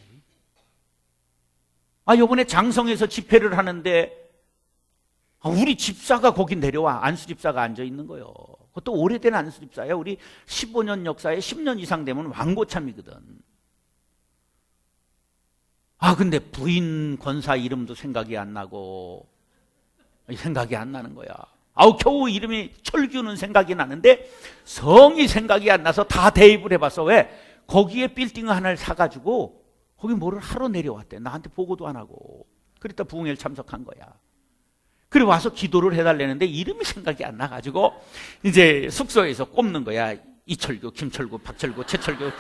요번에 장성에서 집회를 하는데 우리 집사가 거기 내려와. 안수 집사가 앉아 있는 거예요. 그것도 오래된 안수 집사야. 우리 15년 역사에 10년 이상 되면 왕고참이거든. 근데 부인 권사 이름도 생각이 안 나고, 생각이 안 나는 거야. 겨우 이름이 철규는 생각이 나는데 성이 생각이 안 나서 다 대입을 해봤어. 왜? 거기에 빌딩 하나를 사가지고 거기 뭐를 하러 내려왔대. 나한테 보고도 안 하고. 그랬다 부흥회를 참석한 거야. 그리고 와서 기도를 해달라는데 이름이 생각이 안 나가지고 이제 숙소에서 꼽는 거야. 이철규, 김철구, 박철구, 최철규.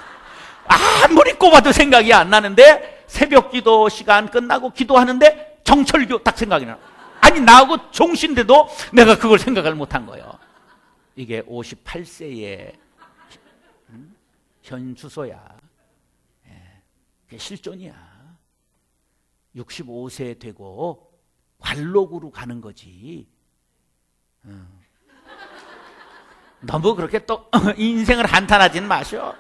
아무리 꼽아도 생각이 안 나는데 새벽 기도 시간 끝나고 기도하는데 정철규 딱 생각이 나. 나하고 종신데도 내가 그걸 생각을 못한 거예요. 이게 58세의 현 주소야. 그게 실존이야. 65세 되고 관록으로 가는 거지. 너무 그렇게 또 인생을 한탄하지는 마셔.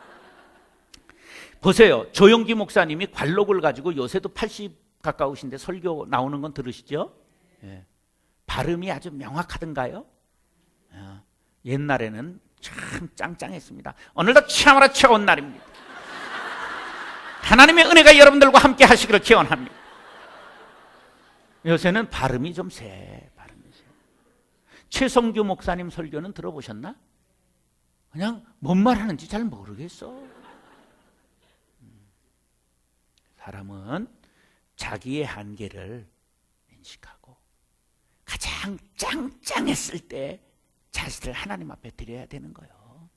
보세요. 조용기 목사님이 관록을 가지고 요새도 80 가까우신데 설교 나오는 건 들으시죠? 발음이 아주 명확하던가요? 옛날에는 참 짱짱했습니다. 오늘도 참으로 좋은 날입니다. 하나님의 은혜가 여러분들과 함께 하시기를 기원합니다. 요새는 발음이 좀 세. 최성규 목사님 설교는 들어보셨나? 그냥 뭔 말하는지 잘 모르겠어. 사람은 자기의 한계를 인식하고 가장 짱짱했을 때 자신을 하나님 앞에 드려야 되는 거예요.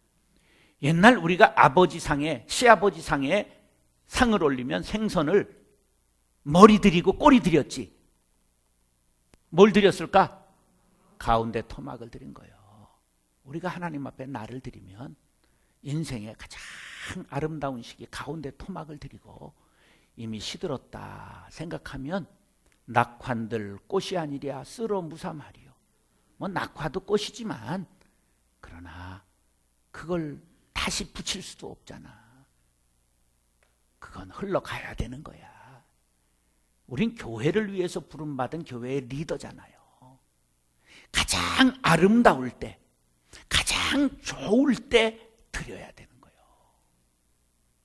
옛날 우리가 아버지상에, 시아버지상에 상을 올리면 생선을 머리 드리고 꼬리 드렸지. 뭘 드렸을까? 가운데 토막을 드린 거예요. 우리가 하나님 앞에 나를 드리면 인생의 가장 아름다운 시기 가운데 토막을 드리고 이미 시들었다 생각하면 낙환들 꽃이 아니랴 쓸어 무사말이요. 뭐 낙화도 꽃이지만 그러나 그걸 다시 붙일 수도 없잖아. 그건 흘러가야 되는 거야. 우린 교회를 위해서 부름받은 교회의 리더잖아요. 가장 아름다울 때, 가장 좋을 때 드려야 되는 거예요.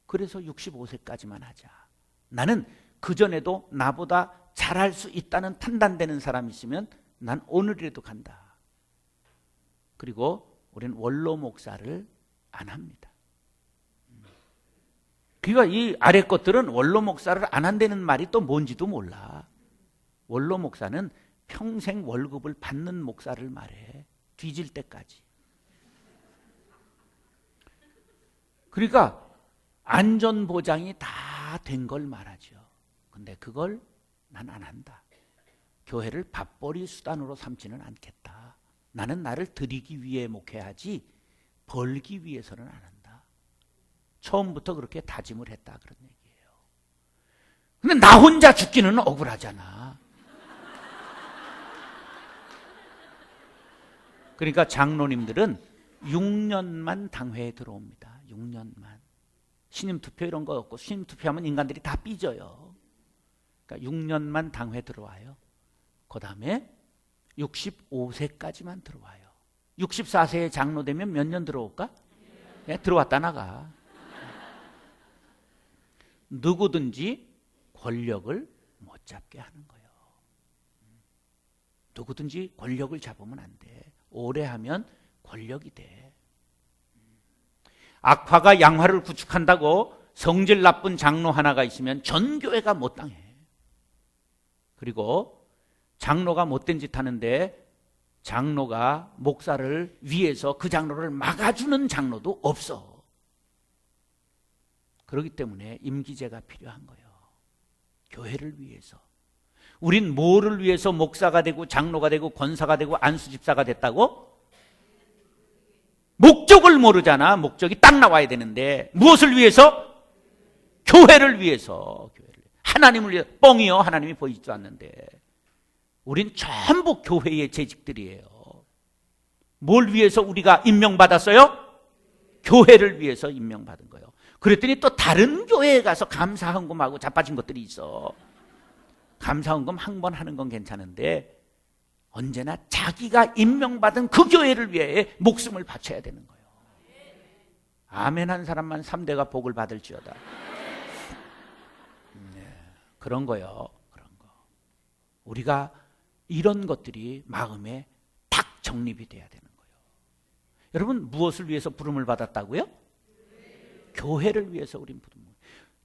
그래서 65세까지만 하자. 나는 그전에도 나보다 잘할 수 있다는 판단되는 사람이 있으면 난 오늘이라도 간다. 그리고 우리는 원로 목사를 안 합니다. 그러니까 이 아래 것들은 원로 목사를 안 한다는 말이 또 뭔지도 몰라. 원로 목사는 평생 월급을 받는 목사를 말해. 뒤질 때까지. 그러니까 안전보장이 다 된 걸 말하죠. 근데 그걸 난 안 한다. 교회를 밥벌이 수단으로 삼지는 않겠다. 나는 나를 드리기 위해 목회하지 벌기 위해서는 안 한다. 처음부터 그렇게 다짐을 했다 그런 얘기예요. 근데 나 혼자 죽기는 억울하잖아. 그러니까 장로님들은 6년만 당회에 들어옵니다. 6년만. 신임 투표 이런 거 없고 신임 투표하면 인간들이 다 삐져요. 그러니까 6년만 당회 들어와요. 그 다음에 65세까지만 들어와요. 64세에 장로 되면 몇 년 들어올까? 네, 들어왔다 나가. 누구든지 권력을 못 잡게 하는 거예요. 누구든지 권력을 잡으면 안 돼. 오래 하면 권력이 돼. 악화가 양화를 구축한다고 성질 나쁜 장로 하나가 있으면 전 교회가 못 당해. 그리고 장로가 못된 짓 하는데 장로가 목사를 위해서 그 장로를 막아주는 장로도 없어. 그렇기 때문에 임기제가 필요한 거예요. 교회를 위해서. 우린 뭐를 위해서 목사가 되고 장로가 되고 권사가 되고 안수집사가 됐다고? 목적을 모르잖아. 목적이 딱 나와야 되는데 무엇을 위해서? 교회를 위해서. 하나님을 위해서. 뻥이요. 하나님이 보이지도 않는데. 우린 전부 교회의 재직들이에요. 뭘 위해서 우리가 임명받았어요? 교회를 위해서 임명받은 거예요. 그랬더니 또 다른 교회에 가서 감사헌금하고 자빠진 것들이 있어. 감사헌금 한 번 하는 건 괜찮은데 언제나 자기가 임명받은 그 교회를 위해 목숨을 바쳐야 되는 거예요. 아멘 한 사람만 3대가 복을 받을지어다. 네, 그런 거요. 그런 거. 우리가 이런 것들이 마음에 딱 정립이 돼야 되는 거예요. 여러분 무엇을 위해서 부름을 받았다고요? 교회를 위해서 우린 부름을.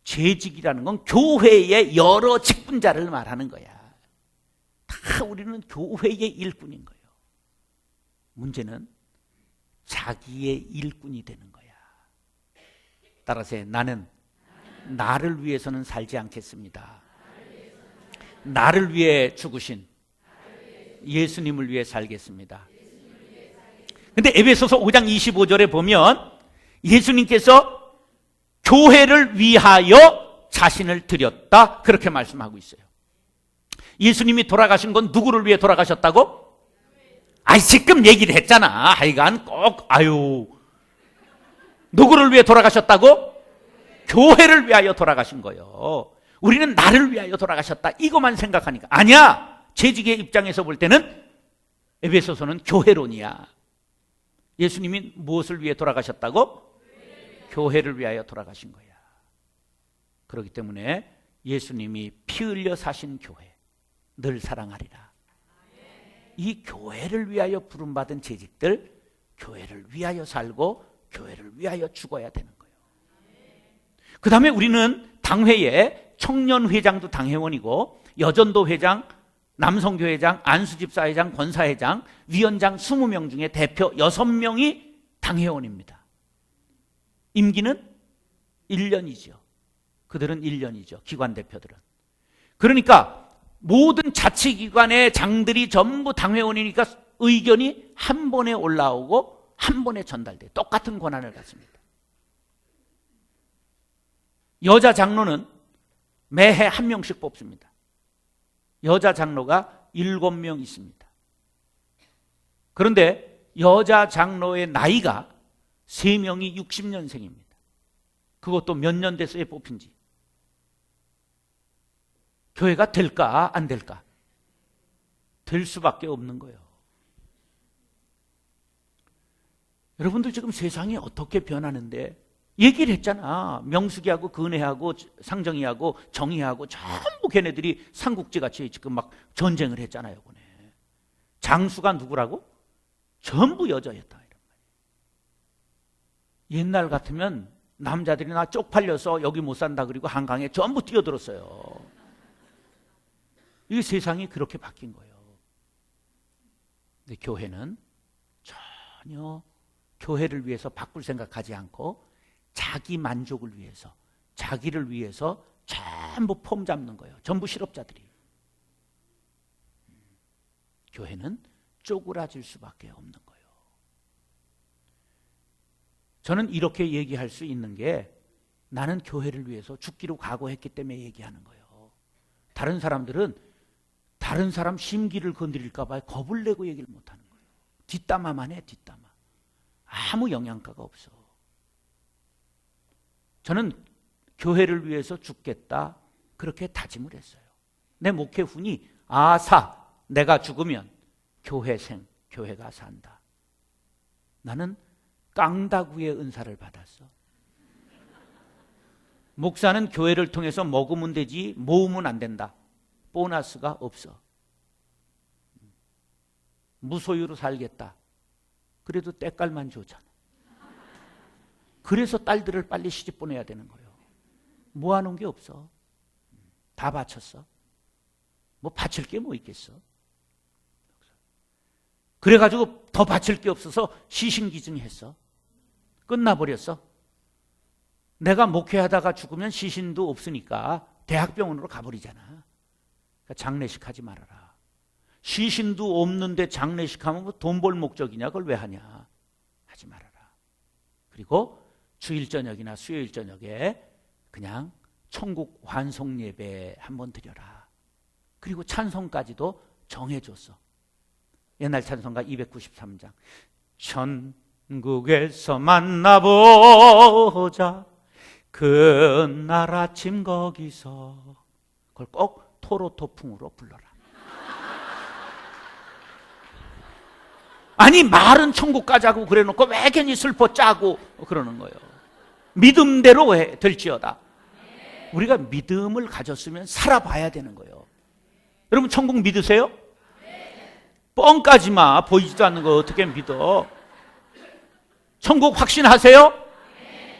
재직이라는 건 교회의 여러 직분자를 말하는 거야. 다 우리는 교회의 일꾼인 거예요. 문제는 자기의 일꾼이 되는 거야. 따라서 나는 나를 위해서는 살지 않겠습니다. 나를 위해 죽으신 예수님을 위해 살겠습니다. 근데 에베소서 5장 25절에 보면 예수님께서 교회를 위하여 자신을 드렸다 그렇게 말씀하고 있어요. 예수님이 돌아가신 건 누구를 위해 돌아가셨다고? 지금 얘기를 했잖아. 하여간 꼭 누구를 위해 돌아가셨다고? 교회를 위하여 돌아가신 거예요. 우리는 나를 위하여 돌아가셨다 이것만 생각하니까 아니야. 재직의 입장에서 볼 때는 에베소서는 교회론이야. 예수님이 무엇을 위해 돌아가셨다고? 교회를 위하여 돌아가신 거야. 그렇기 때문에 예수님이 피 흘려 사신 교회 늘 사랑하리라. 이 교회를 위하여 부름받은 재직들 교회를 위하여 살고 교회를 위하여 죽어야 되는 거예요. 그 다음에 우리는 당회에 청년회장도 당회원이고 여전도 회장, 남성교회장, 안수집사회장, 권사회장, 위원장 20명 중에 대표 6명이 당회원입니다. 임기는 1년이죠. 그들은 1년이죠. 기관 대표들은. 그러니까 모든 자치기관의 장들이 전부 당회원이니까 의견이 한 번에 올라오고 한 번에 전달돼요. 똑같은 권한을 갖습니다. 여자 장로는 매해 한 명씩 뽑습니다. 여자 장로가 7명 있습니다. 그런데 여자 장로의 나이가 3명이 60년생입니다. 그것도 몇 년 됐어요 뽑힌지. 교회가 될까 안 될까? 될 수밖에 없는 거예요. 여러분들 지금 세상이 어떻게 변하는데 얘기를 했잖아. 명숙이하고 근혜하고 상정이하고 정희하고 전부 걔네들이 삼국지같이 지금 막 전쟁을 했잖아요. 장수가 누구라고? 전부 여자였다. 옛날 같으면 남자들이 나 쪽팔려서 여기 못 산다 그리고 한강에 전부 뛰어들었어요. 이 세상이 그렇게 바뀐 거예요. 근데 교회는 전혀 교회를 위해서 바꿀 생각하지 않고 자기 만족을 위해서, 자기를 위해서 전부 폼 잡는 거예요. 전부 실업자들이. 교회는 쪼그라질 수밖에 없는 거예요. 저는 이렇게 얘기할 수 있는 게 나는 교회를 위해서 죽기로 각오했기 때문에 얘기하는 거예요. 다른 사람들은 다른 사람 심기를 건드릴까 봐 겁을 내고 얘기를 못하는 거예요. 뒷담화만 해, 뒷담화. 아무 영양가가 없어. 저는 교회를 위해서 죽겠다 그렇게 다짐을 했어요. 내 목회 훈이 아사, 내가 죽으면 교회생, 교회가 산다. 나는 깡다구의 은사를 받았어. 목사는 교회를 통해서 먹으면 되지 모으면 안 된다. 보너스가 없어. 무소유로 살겠다. 그래도 때깔만 좋잖아. 그래서 딸들을 빨리 시집 보내야 되는 거예요. 모아놓은 게 없어. 다 바쳤어. 뭐 바칠 게 뭐 있겠어. 그래가지고 더 바칠 게 없어서 시신기증했어. 끝나버렸어. 내가 목회하다가 죽으면 시신도 없으니까 대학병원으로 가버리잖아. 그러니까 장례식 하지 말아라. 시신도 없는데 장례식 하면 돈 벌 목적이냐? 그걸 왜 하냐? 하지 말아라. 그리고 주일 저녁이나 수요일 저녁에 그냥 천국 환송 예배 한번 드려라. 그리고 찬송까지도 정해줬어. 옛날 찬송가 293장. 천국에서 만나보자. 그날 아침 거기서. 그걸 꼭 토로토풍으로 불러라. 아니 말은 천국 가자고 그래놓고 왜 괜히 슬퍼 짜고 그러는 거예요. 믿음대로 될지어다. 우리가 믿음을 가졌으면 살아봐야 되는 거예요. 여러분 천국 믿으세요? 뻥까지 마. 보이지도 않는 거 어떻게 믿어? 천국 확신하세요?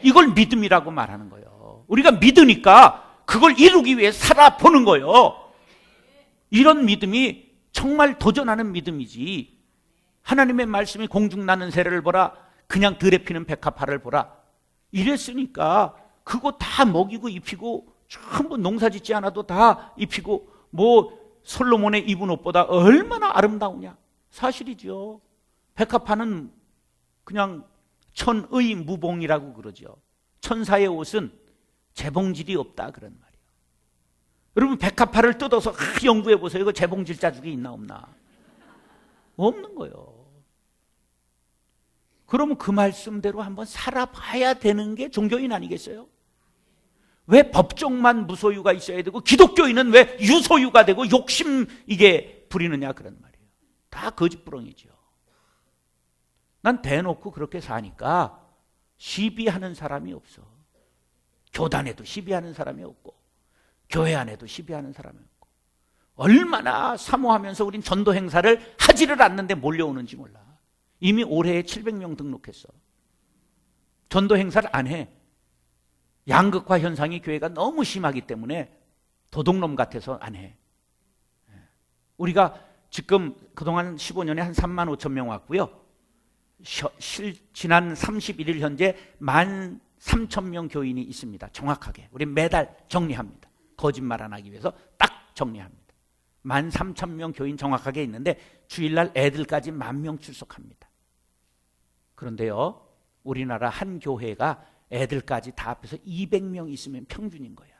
이걸 믿음이라고 말하는 거예요. 우리가 믿으니까 그걸 이루기 위해 살아보는 거예요. 이런 믿음이 정말 도전하는 믿음이지. 하나님의 말씀이 공중나는 새를 보라, 그냥 들에 피는 백합화를 보라, 이랬으니까 그거 다 먹이고 입히고 전부 농사 짓지 않아도 다 입히고, 뭐 솔로몬의 입은 옷보다 얼마나 아름다우냐. 사실이죠. 백합화는 그냥 천의 무봉이라고 그러죠. 천사의 옷은 재봉질이 없다 그런 말이에요. 여러분 백합화를 뜯어서 연구해 보세요. 이거 재봉질 자국이 있나 없나? 없는 거예요. 그러면 그 말씀대로 한번 살아봐야 되는 게 종교인 아니겠어요? 왜 법정만 무소유가 있어야 되고 기독교인은 왜 유소유가 되고 욕심 이게 부리느냐 그런 말이에요. 다 거짓부렁이죠. 난 대놓고 그렇게 사니까 시비하는 사람이 없어. 교단에도 시비하는 사람이 없고 교회 안에도 시비하는 사람이 없고, 얼마나 사모하면서 우린 전도 행사를 하지를 않는데 몰려오는지 몰라. 이미 올해에 700명 등록했어. 전도 행사를 안 해. 양극화 현상이 교회가 너무 심하기 때문에 도둑놈 같아서 안 해. 우리가 지금 그동안 15년에 한 3만 5천 명 왔고요. 지난 31일 현재 13,000명 교인이 있습니다. 정확하게. 우리 매달 정리합니다. 거짓말 안 하기 위해서 딱 정리합니다. 13,000명 교인 정확하게 있는데 주일날 애들까지 10,000명 출석합니다. 그런데요, 우리나라 한 교회가 애들까지 다 합해서 200명 있으면 평균인 거야.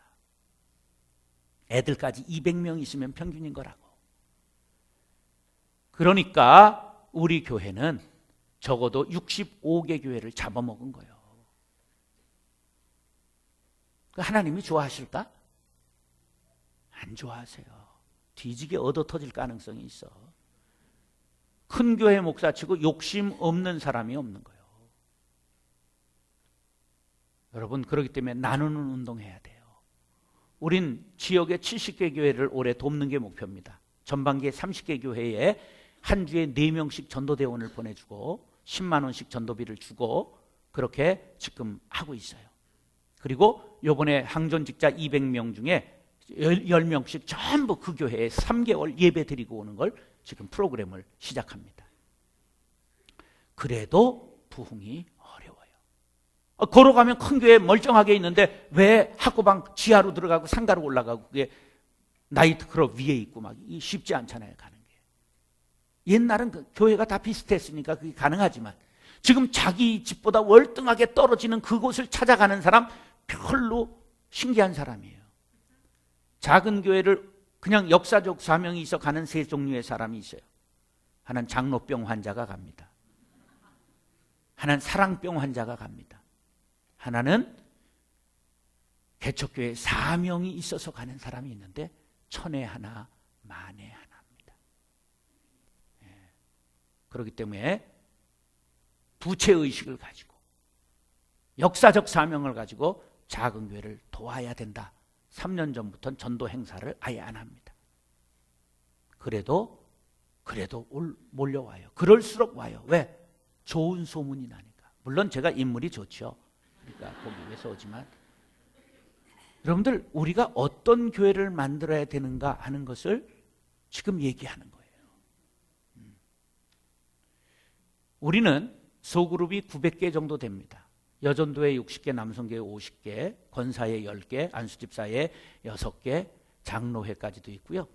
애들까지 200명 있으면 평균인 거라고. 그러니까 우리 교회는 적어도 65개 교회를 잡아먹은 거예요. 하나님이 좋아하실까? 안 좋아하세요. 뒤지게 얻어 터질 가능성이 있어. 큰 교회 목사치고 욕심 없는 사람이 없는 거예요. 여러분, 그렇기 때문에 나누는 운동해야 돼요. 우린 지역의 70개 교회를 올해 돕는 게 목표입니다. 전반기에 30개 교회에 한 주에 4명씩 전도대원을 보내주고 10만 원씩 전도비를 주고 그렇게 지금 하고 있어요. 그리고 이번에 항전직자 200명 중에 10명씩 전부 그 교회에 3개월 예배 드리고 오는 걸 지금 프로그램을 시작합니다. 그래도 부흥이 어려워요. 걸어가면 큰 교회 멀쩡하게 있는데 왜 학고방 지하로 들어가고 상가로 올라가고 그게 나이트클럽 위에 있고 막 쉽지 않잖아요, 가는 게. 옛날은 그 교회가 다 비슷했으니까 그게 가능하지만 지금 자기 집보다 월등하게 떨어지는 그곳을 찾아가는 사람 별로 신기한 사람이에요. 작은 교회를 그냥 역사적 사명이 있어 가는 세 종류의 사람이 있어요. 하나는 장로병 환자가 갑니다. 하나는 사랑병 환자가 갑니다. 하나는 개척교회 사명이 있어서 가는 사람이 있는데 천에 하나, 만에 하나입니다. 그렇기 때문에 부채의식을 가지고 역사적 사명을 가지고 작은 교회를 도와야 된다. 3년 전부터는 전도 행사를 아예 안 합니다. 그래도 몰려와요. 그럴수록 와요. 왜? 좋은 소문이 나니까. 물론 제가 인물이 좋죠. 그러니까 보기 위해서 오지만 여러분들 우리가 어떤 교회를 만들어야 되는가 하는 것을 지금 얘기하는 거예요. 우리는 소그룹이 900개 정도 됩니다. 여전도에 60개, 남성교회 50개, 권사에 10개, 안수집사에 6개, 장로회까지도 있고요.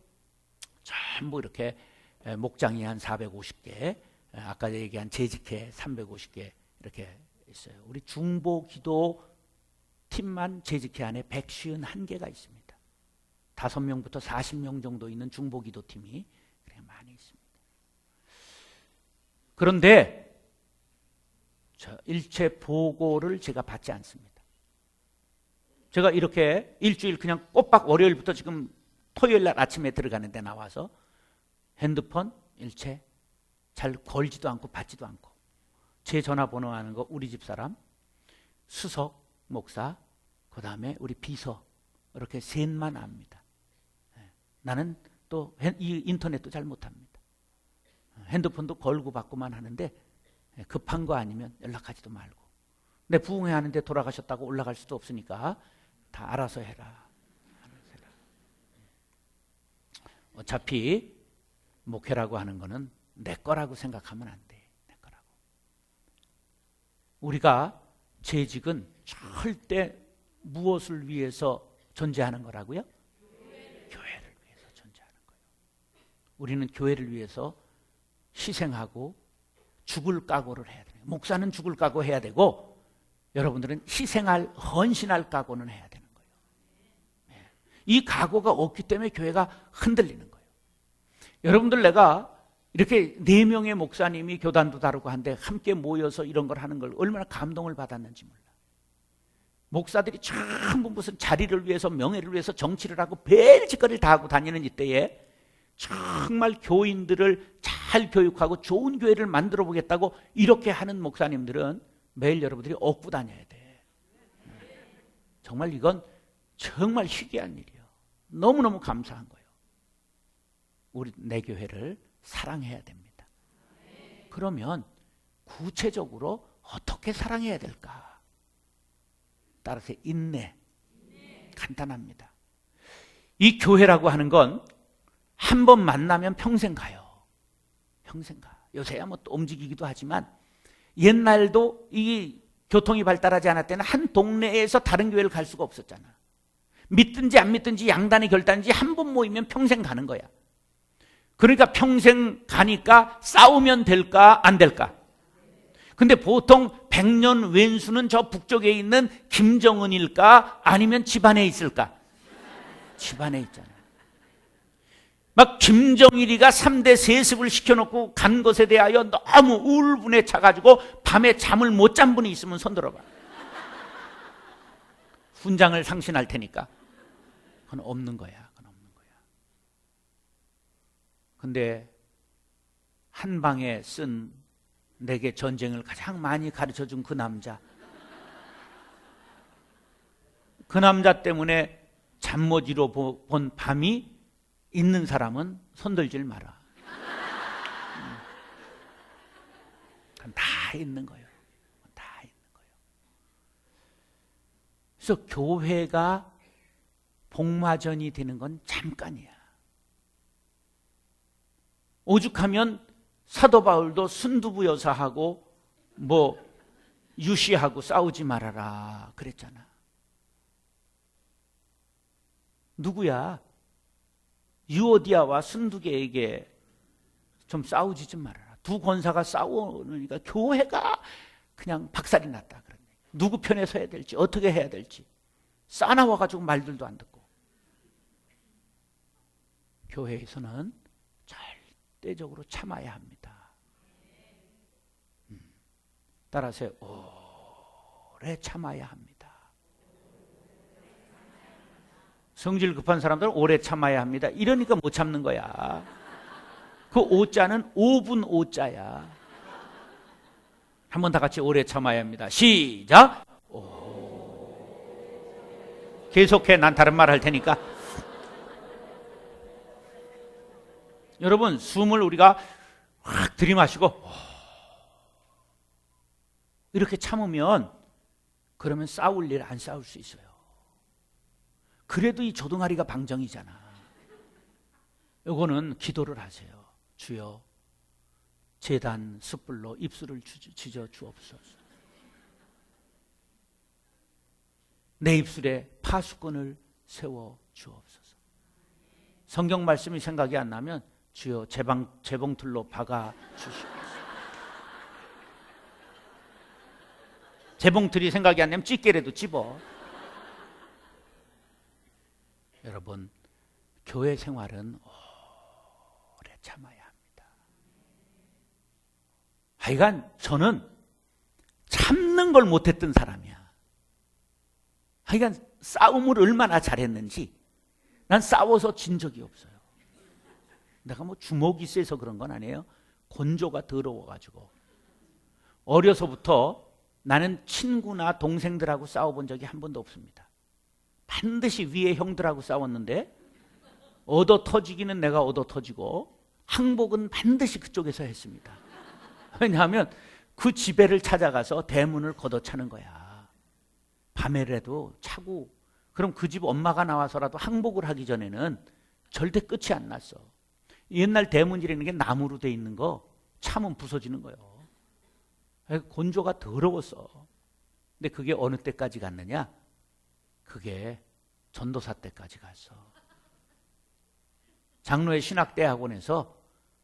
전부 이렇게 목장이 한 450개, 아까 얘기한 재직회 350개 이렇게 있어요. 우리 중보기도 팀만 재직회 안에 151개가 있습니다. 5명부터 40명 정도 있는 중보기도 팀이 많이 있습니다. 그런데 일체 보고를 제가 받지 않습니다. 제가 이렇게 일주일 그냥 꼬박 월요일부터 지금 토요일 날 아침에 들어가는데 나와서 핸드폰 일체 잘 걸지도 않고 받지도 않고 제 전화번호 아는 거 우리 집사람, 수석 목사, 그 다음에 우리 비서 이렇게 셋만 압니다. 나는 또 이 인터넷도 잘 못합니다. 핸드폰도 걸고 받고만 하는데 급한 거 아니면 연락하지도 말고 내 부흥회 하는데 돌아가셨다고 올라갈 수도 없으니까 다 알아서 해라. 어차피 목회라고 하는 거는 내 거라고 생각하면 안 돼. 내 거라고. 우리가 재직은 절대 무엇을 위해서 존재하는 거라고요? 교회를 위해서 존재하는 거예요. 우리는 교회를 위해서 희생하고 죽을 각오를 해야 돼요. 목사는 죽을 각오 해야 되고 여러분들은 희생할, 헌신할 각오는 해야 되는 거예요. 이 각오가 없기 때문에 교회가 흔들리는 거예요. 여러분들 내가 이렇게 4명의 목사님이 교단도 다르고 한데 함께 모여서 이런 걸 하는 걸 얼마나 감동을 받았는지 몰라. 목사들이 전부 무슨 자리를 위해서 명예를 위해서 정치를 하고 별짓거리를 다 하고 다니는 이때에 정말 교인들을 잘 교육하고 좋은 교회를 만들어 보겠다고 이렇게 하는 목사님들은 매일 여러분들이 얻고 다녀야 돼. 정말 이건 정말 희귀한 일이에요. 너무너무 감사한 거예요. 우리 내 교회를 사랑해야 됩니다. 그러면 구체적으로 어떻게 사랑해야 될까? 따라서 인내. 간단합니다. 이 교회라고 하는 건 한 번 만나면 평생 가요. 평생 가. 요새야 뭐 또 움직이기도 하지만 옛날도 이 교통이 발달하지 않을 때는 한 동네에서 다른 교회를 갈 수가 없었잖아. 믿든지 안 믿든지 양단의 결단인지 한 번 모이면 평생 가는 거야. 그러니까 평생 가니까 싸우면 될까 안 될까? 근데 보통 100년 왼수는 저 북쪽에 있는 김정은일까 아니면 집안에 있을까? 집안에 있잖아요. 막 김정일이가 3대 세습을 시켜놓고 간 것에 대하여 너무 우울분에 차가지고 밤에 잠을 못 잔 분이 있으면 손 들어봐. 훈장을 상신할 테니까. 그건 없는 거야. 그건 없는 거야. 근데 한 방에 쓴 내게 전쟁을 가장 많이 가르쳐준 그 남자. 그 남자 때문에 잠 못 이뤄 본 밤이 있는 사람은 손들질 마라. 다 있는 거예요. 다 있는 거예요. 그래서 교회가 복마전이 되는 건 잠깐이야. 오죽하면 사도 바울도 순두부 여사하고 뭐 유시하고 싸우지 말아라 그랬잖아. 누구야? 유오디아와 순두개에게 좀 싸우지 좀 말아라. 두 권사가 싸우니까 교회가 그냥 박살이 났다. 누구 편에 서야 될지 어떻게 해야 될지 싸나와가지고 말들도 안 듣고. 교회에서는 절대적으로 참아야 합니다. 따라서 오래 참아야 합니다. 성질 급한 사람들은 오래 참아야 합니다. 이러니까 못 참는 거야. 그 오자는 5분 오자야. 한번 다 같이 오래 참아야 합니다. 시작. 계속해. 난 다른 말 할 테니까. 여러분, 숨을 우리가 확 들이마시고 이렇게 참으면 그러면 싸울 일 안 싸울 수 있어요. 그래도 이 조동아리가 방정이잖아. 요거는 기도를 하세요. 주여, 제단 숯불로 입술을 지져 주옵소서. 내 입술에 파수꾼을 세워 주옵소서. 성경 말씀이 생각이 안 나면 주여 재봉틀로 박아 주시옵소서. 재봉틀이 생각이 안 나면 찌개라도 집어. 여러분, 교회 생활은 오래 참아야 합니다. 하여간 저는 참는 걸 못했던 사람이야. 하여간 싸움을 얼마나 잘했는지 난 싸워서 진 적이 없어요. 내가 뭐 주먹이 세서 그런 건 아니에요. 건조가 더러워가지고. 어려서부터 나는 친구나 동생들하고 싸워본 적이 한 번도 없습니다. 반드시 위에 형들하고 싸웠는데 얻어 터지기는 내가 얻어 터지고 항복은 반드시 그쪽에서 했습니다. 왜냐하면 그 지배를 찾아가서 대문을 걷어차는 거야. 밤에라도 차고, 그럼 그 집 엄마가 나와서라도 항복을 하기 전에는 절대 끝이 안 났어. 옛날 대문이라는 게 나무로 돼 있는 거 차면 부서지는 거예요. 건조가 더러웠어. 근데 그게 어느 때까지 갔느냐? 그게 전도사 때까지 갔어. 장로의 신학대학원에서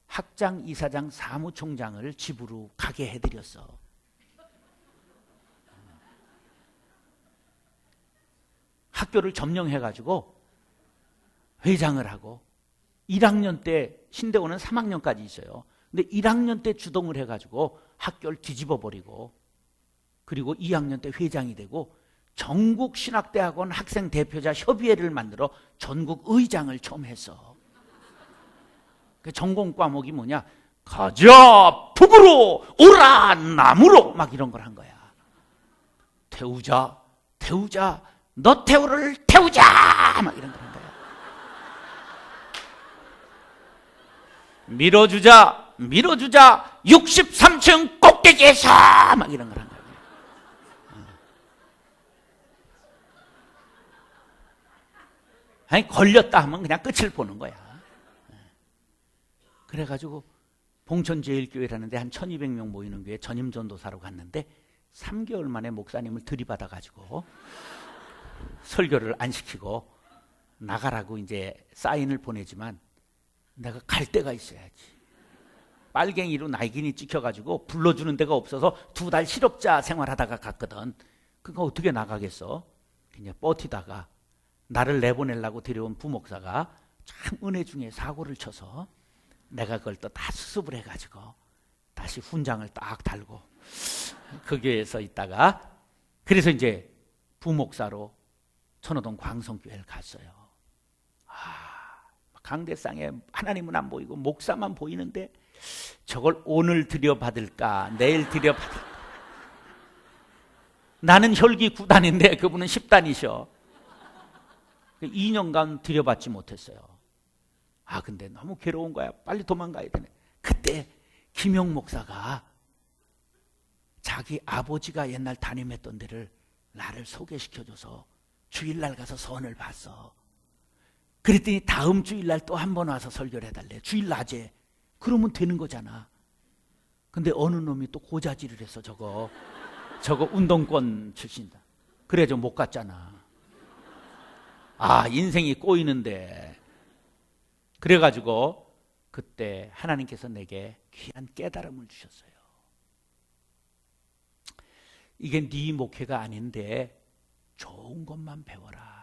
학장, 이사장, 사무총장을 집으로 가게 해드렸어. 학교를 점령해가지고 회장을 하고 1학년 때 신대원은 3학년까지 있어요. 근데 1학년 때 주동을 해가지고 학교를 뒤집어 버리고, 그리고 2학년 때 회장이 되고 전국 신학대학원 학생 대표자 협의회를 만들어 전국 의장을 처음 했어. 그 전공 과목이 뭐냐? 가자 북으로 오라 남으로 막 이런 걸 한 거야. 태우자 너 태우를 태우자 막 이런 걸 한 거야. 밀어주자 63층 꼭대기에서 막 이런 걸 한 거야. 아니, 걸렸다 하면 그냥 끝을 보는 거야. 그래가지고 봉천제일교회라는데 한 1200명 모이는 교회 전임전도사로 갔는데 3개월 만에 목사님을 들이받아가지고 설교를 안 시키고 나가라고 이제 사인을 보내지만 내가 갈 데가 있어야지. 빨갱이로 날개니 찍혀가지고 불러주는 데가 없어서 2달 실업자 생활하다가 갔거든. 그러니까 어떻게 나가겠어? 그냥 버티다가 나를 내보내려고 데려온 부목사가 참 은혜 중에 사고를 쳐서 내가 그걸 또 다 수습을 해가지고 다시 훈장을 딱 달고 그 교회에서 있다가, 그래서 이제 부목사로 천호동 광성교회를 갔어요. 강대상에 하나님은 안 보이고 목사만 보이는데 저걸 오늘 들여받을까 내일 들여받을까. 나는 혈기 9단인데 그분은 10단이셔. 2년간 들여받지 못했어요. 근데 너무 괴로운 거야. 빨리 도망가야 되네. 그때 김영 목사가 자기 아버지가 옛날 담임했던 데를 나를 소개시켜줘서 주일날 가서 선을 봤어. 그랬더니 다음 주일날 또 한 번 와서 설교를 해달래. 주일 낮에. 그러면 되는 거잖아. 근데 어느 놈이 또 고자질을 했어. 저거 운동권 출신이다. 그래서 못 갔잖아. 인생이 꼬이는데. 그래가지고 그때 하나님께서 내게 귀한 깨달음을 주셨어요. 이게 네 목회가 아닌데 좋은 것만 배워라.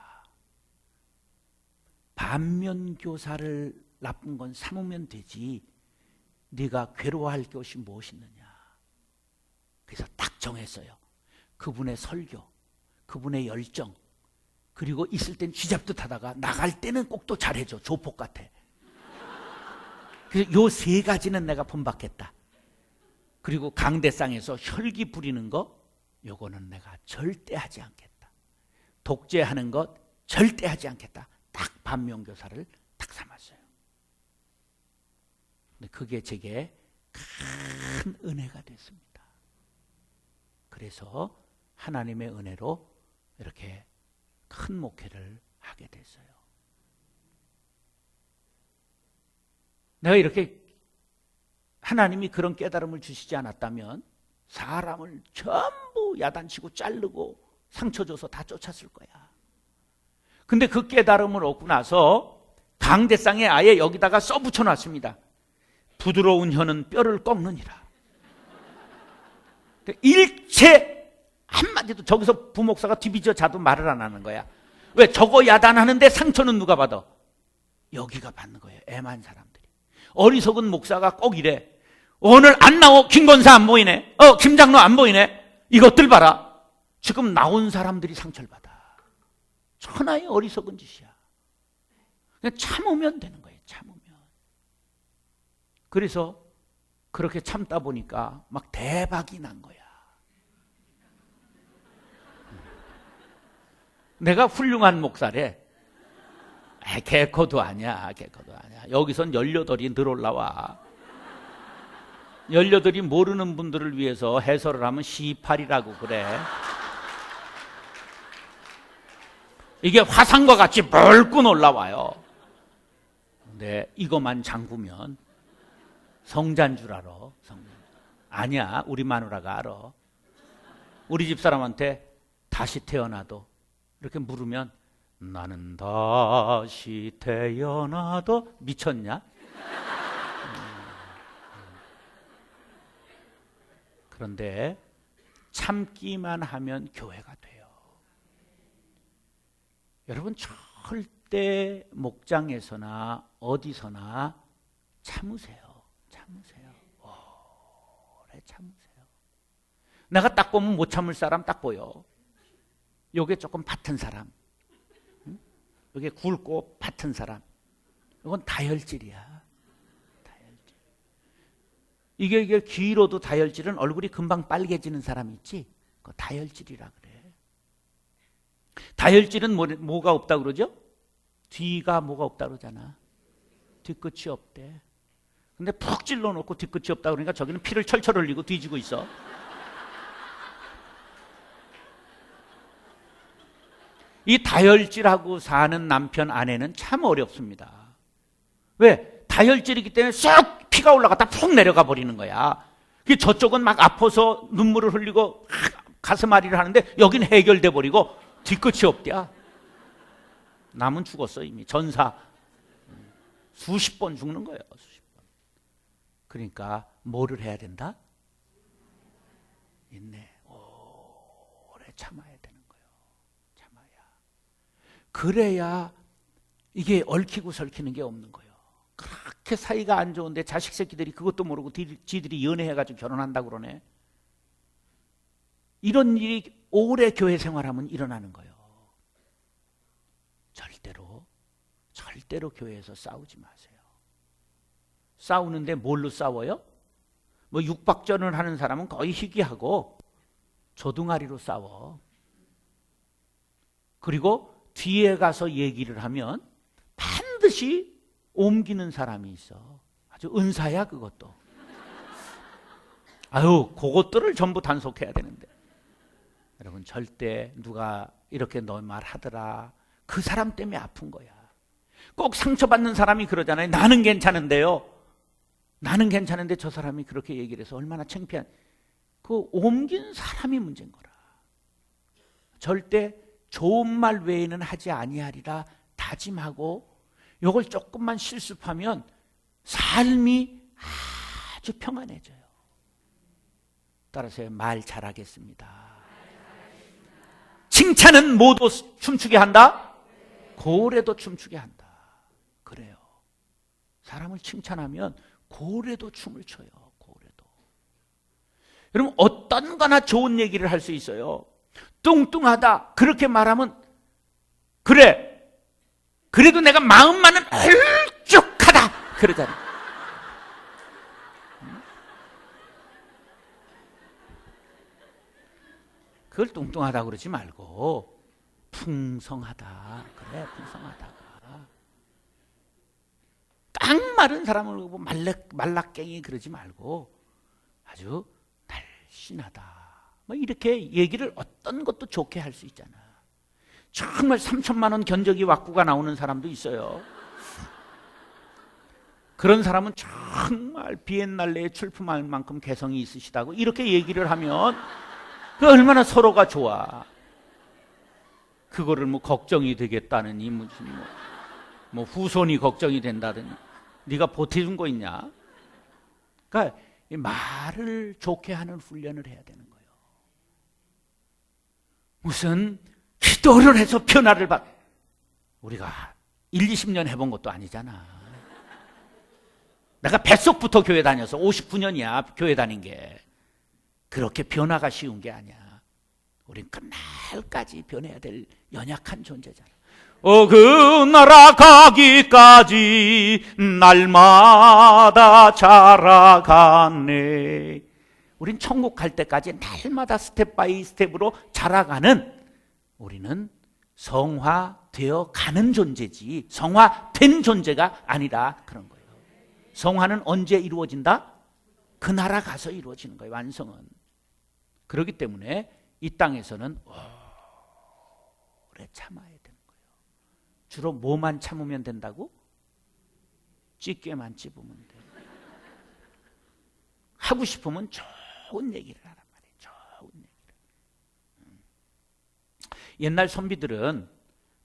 반면교사를 나쁜 건 삼으면 되지 네가 괴로워할 것이 무엇이느냐. 그래서 딱 정했어요. 그분의 설교, 그분의 열정, 그리고 있을 땐 쥐잡듯 하다가 나갈 때는 꼭 또 잘해줘. 조폭 같아. 그래서 요 세 가지는 내가 본받겠다. 그리고 강대상에서 혈기 부리는 거, 요거는 내가 절대 하지 않겠다. 독재하는 것 절대 하지 않겠다. 딱 반면교사를 딱 삼았어요. 근데 그게 제게 큰 은혜가 됐습니다. 그래서 하나님의 은혜로 이렇게 큰 목회를 하게 됐어요. 내가 이렇게 하나님이 그런 깨달음을 주시지 않았다면 사람을 전부 야단치고 자르고 상처 줘서 다 쫓았을 거야. 근데 그 깨달음을 얻고 나서 강대상에 아예 여기다가 써붙여 놨습니다. 부드러운 혀는 뼈를 꺾느니라. 일체 한마디도, 저기서 부목사가 뒤비져 자도 말을 안 하는 거야. 왜? 저거 야단하는데 상처는 누가 받아? 여기가 받는 거예요. 애만 사람들이. 어리석은 목사가 꼭 이래. 오늘 안 나오. 김권사 안 보이네. 김장로 안 보이네. 이것들 봐라. 지금 나온 사람들이 상처를 받아. 천하의 어리석은 짓이야. 그냥 참으면 되는 거예요. 참으면. 그래서 그렇게 참다 보니까 막 대박이 난 거야. 내가 훌륭한 목사래. 개코도 아니야. 개코도 아니야. 여기선 18이 늘 올라와. 18이 모르는 분들을 위해서 해설을 하면 18이라고 그래. 이게 화산과 같이 벌끈 올라와요. 근데 이것만 잠그면 성자인 줄 알아. 아니야. 우리 마누라가 알아. 우리 집사람한테 다시 태어나도 이렇게 물으면 나는 다시 태어나도 미쳤냐? 그런데 참기만 하면 교회가 돼요. 여러분 절대 목장에서나 어디서나 참으세요. 참으세요. 오래 참으세요. 내가 딱 보면 못 참을 사람 딱 보여. 요게 조금 밭은 사람, 요게 굵고 밭은 사람, 이건 다혈질이야. 다혈질. 이게 길어도 다혈질은 얼굴이 금방 빨개지는 사람 있지? 그거 다혈질이라 그래. 다혈질은 뭐가 없다 그러죠? 뒤가 뭐가 없다 그러잖아. 뒤끝이 없대. 근데 푹 찔러놓고 뒤끝이 없다 그러니까 저기는 피를 철철 흘리고 뒤지고 있어. 이 다혈질하고 사는 남편 아내는 참 어렵습니다. 왜? 다혈질이기 때문에 쏙 피가 올라갔다 푹 내려가 버리는 거야. 저쪽은 막 아파서 눈물을 흘리고 가슴앓이를 하는데 여긴 해결돼 버리고 뒤끝이 없대야. 남은 죽었어. 이미 전사 수십 번 죽는 거예요. 수십 번. 그러니까 뭐를 해야 된다? 인내. 오래 참아야 되는 거예요. 참아야. 그래야 이게 얽히고 설키는 게 없는 거예요. 그렇게 사이가 안 좋은데 자식 새끼들이 그것도 모르고 지들이 연애해가지고 결혼한다고 그러네. 이런 일이 오래 교회 생활하면 일어나는 거예요. 절대로 교회에서 싸우지 마세요. 싸우는데 뭘로 싸워요? 뭐 육박전을 하는 사람은 거의 희귀하고 조둥아리로 싸워. 그리고 뒤에 가서 얘기를 하면 반드시 옮기는 사람이 있어. 아주 은사야 그것도. 아유, 그것들을 전부 단속해야 되는데. 여러분 절대 누가 이렇게 너 말 하더라. 그 사람 때문에 아픈 거야. 꼭 상처받는 사람이 그러잖아요. 나는 괜찮은데요. 나는 괜찮은데 저 사람이 그렇게 얘기를 해서 얼마나 창피한. 그 옮긴 사람이 문제인 거라. 절대 좋은 말 외에는 하지 아니하리라 다짐하고 이걸 조금만 실습하면 삶이 아주 평안해져요. 따라서 말 잘하겠습니다. 칭찬은 모두 춤추게 한다? 고래도 춤추게 한다. 그래요. 사람을 칭찬하면 고래도 춤을 춰요. 고래도. 여러분 어떤 거나 좋은 얘기를 할 수 있어요. 뚱뚱하다 그렇게 말하면 그래, 그래도 내가 마음만은 헐쭉하다 그러잖아. 그걸 뚱뚱하다 그러지 말고 풍성하다. 그래, 풍성하다가. 딱 마른 사람을 보고 말라깽이 그러지 말고 아주 날씬하다. 뭐 이렇게 얘기를 어떤 것도 좋게 할 수 있잖아. 정말 3천만 원 견적이 왁구가 나오는 사람도 있어요. 그런 사람은 정말 비엔날레에 출품할 만큼 개성이 있으시다고 이렇게 얘기를 하면 그 얼마나 서로가 좋아. 그거를 뭐 걱정이 되겠다느니 무슨 뭐 후손이 걱정이 된다더니 네가 보태준 거 있냐? 그러니까 이 말을 좋게 하는 훈련을 해야 되는 거예요. 무슨 기도를 해서 변화를 받. 우리가 1, 20년 해본 것도 아니잖아. 내가 뱃속부터 교회 다녀서 59년이야 교회 다닌 게. 그렇게 변화가 쉬운 게 아니야. 우린 끝날까지 변해야 될 연약한 존재잖아. 그 나라 가기까지 날마다 자라가네. 우린 천국 갈 때까지 날마다 스텝 바이 스텝으로 자라가는, 우리는 성화되어 가는 존재지 성화된 존재가 아니라 그런 거예요. 성화는 언제 이루어진다? 그 나라 가서 이루어지는 거예요. 완성은. 그렇기 때문에 이 땅에서는 오래 참아야 되는 거예요. 주로 뭐만 참으면 된다고? 찌개만 찝으면 돼. 하고 싶으면 좋은 얘기를 하란 말이에요. 좋은 얘기를. 옛날 선비들은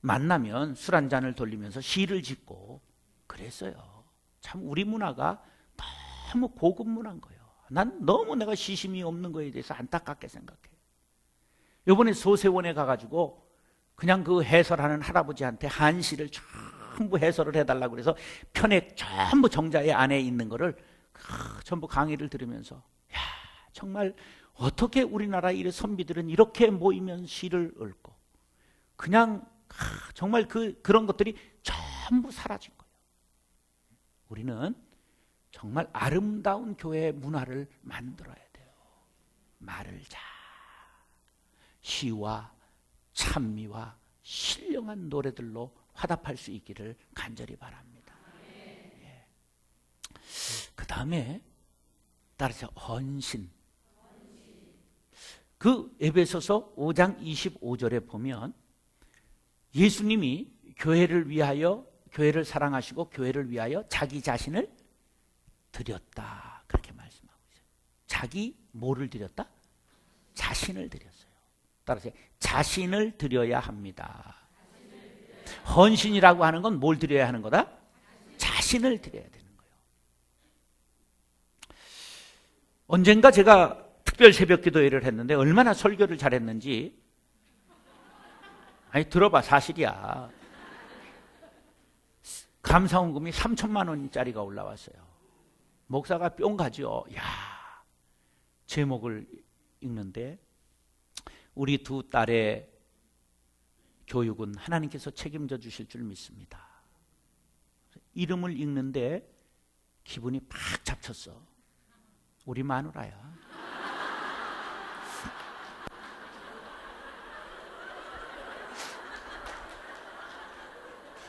만나면 술 한 잔을 돌리면서 시를 짓고 그랬어요. 참 우리 문화가 너무 고급 문화인 거예요. 난 너무 내가 시심이 없는 거에 대해서 안타깝게 생각해. 이번에 소세원에 가가지고 그냥 그 해설하는 할아버지한테 한시를 전부 해설을 해달라고 그래서 편액 전부 정자의 안에 있는 거를 전부 강의를 들으면서, 야, 정말 어떻게 우리나라 이 선비들은 이렇게 모이면 시를 읊고 그냥 정말 그런 것들이 전부 사라진 거예요. 우리는 정말 아름다운 교회 문화를 만들어야 돼요. 말을 잘, 시와 찬미와 신령한 노래들로 화답할 수 있기를 간절히 바랍니다. 예. 그 다음에 따라서 헌신. 그 에베소서 5장 25절에 보면 예수님이 교회를 위하여, 교회를 사랑하시고 교회를 위하여 자기 자신을 드렸다, 그렇게 말씀하고 있어요. 자기 뭐를 드렸다? 자신을 드렸어요. 따라서 자신을 드려야 합니다. 헌신이라고 하는 건 뭘 드려야 하는 거다? 자신을 드려야 되는 거예요. 언젠가 제가 특별 새벽 기도회를 했는데 얼마나 설교를 잘했는지, 아니 들어봐, 사실이야. 감사원금이 3천만 원짜리가 올라왔어요. 목사가 뿅 가죠. 야, 제목을 읽는데 우리 두 딸의 교육은 하나님께서 책임져 주실 줄 믿습니다. 이름을 읽는데 기분이 팍 잡쳤어. 우리 마누라야.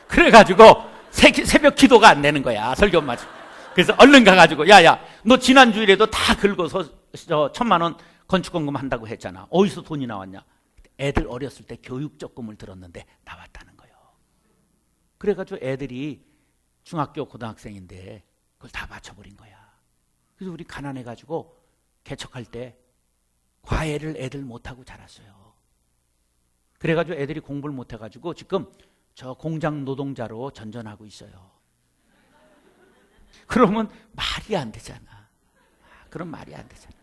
그래가지고 새벽 기도가 안 되는 거야, 설교 맞아. 그래서 얼른 가가지고, 야야, 너 지난 주일에도 다 긁어서 1,000만 원 건축공금 한다고 했잖아. 어디서 돈이 나왔냐? 애들 어렸을 때 교육적금을 들었는데 나왔다는 거예요. 그래가지고 애들이 중학교 고등학생인데 그걸 다 맞춰버린 거야. 그래서 우리 가난해가지고 개척할 때 과외를 애들 못하고 자랐어요. 그래가지고 애들이 공부를 못해가지고 지금 저 공장 노동자로 전전하고 있어요. 그러면 말이 안 되잖아. 그럼 말이 안 되잖아.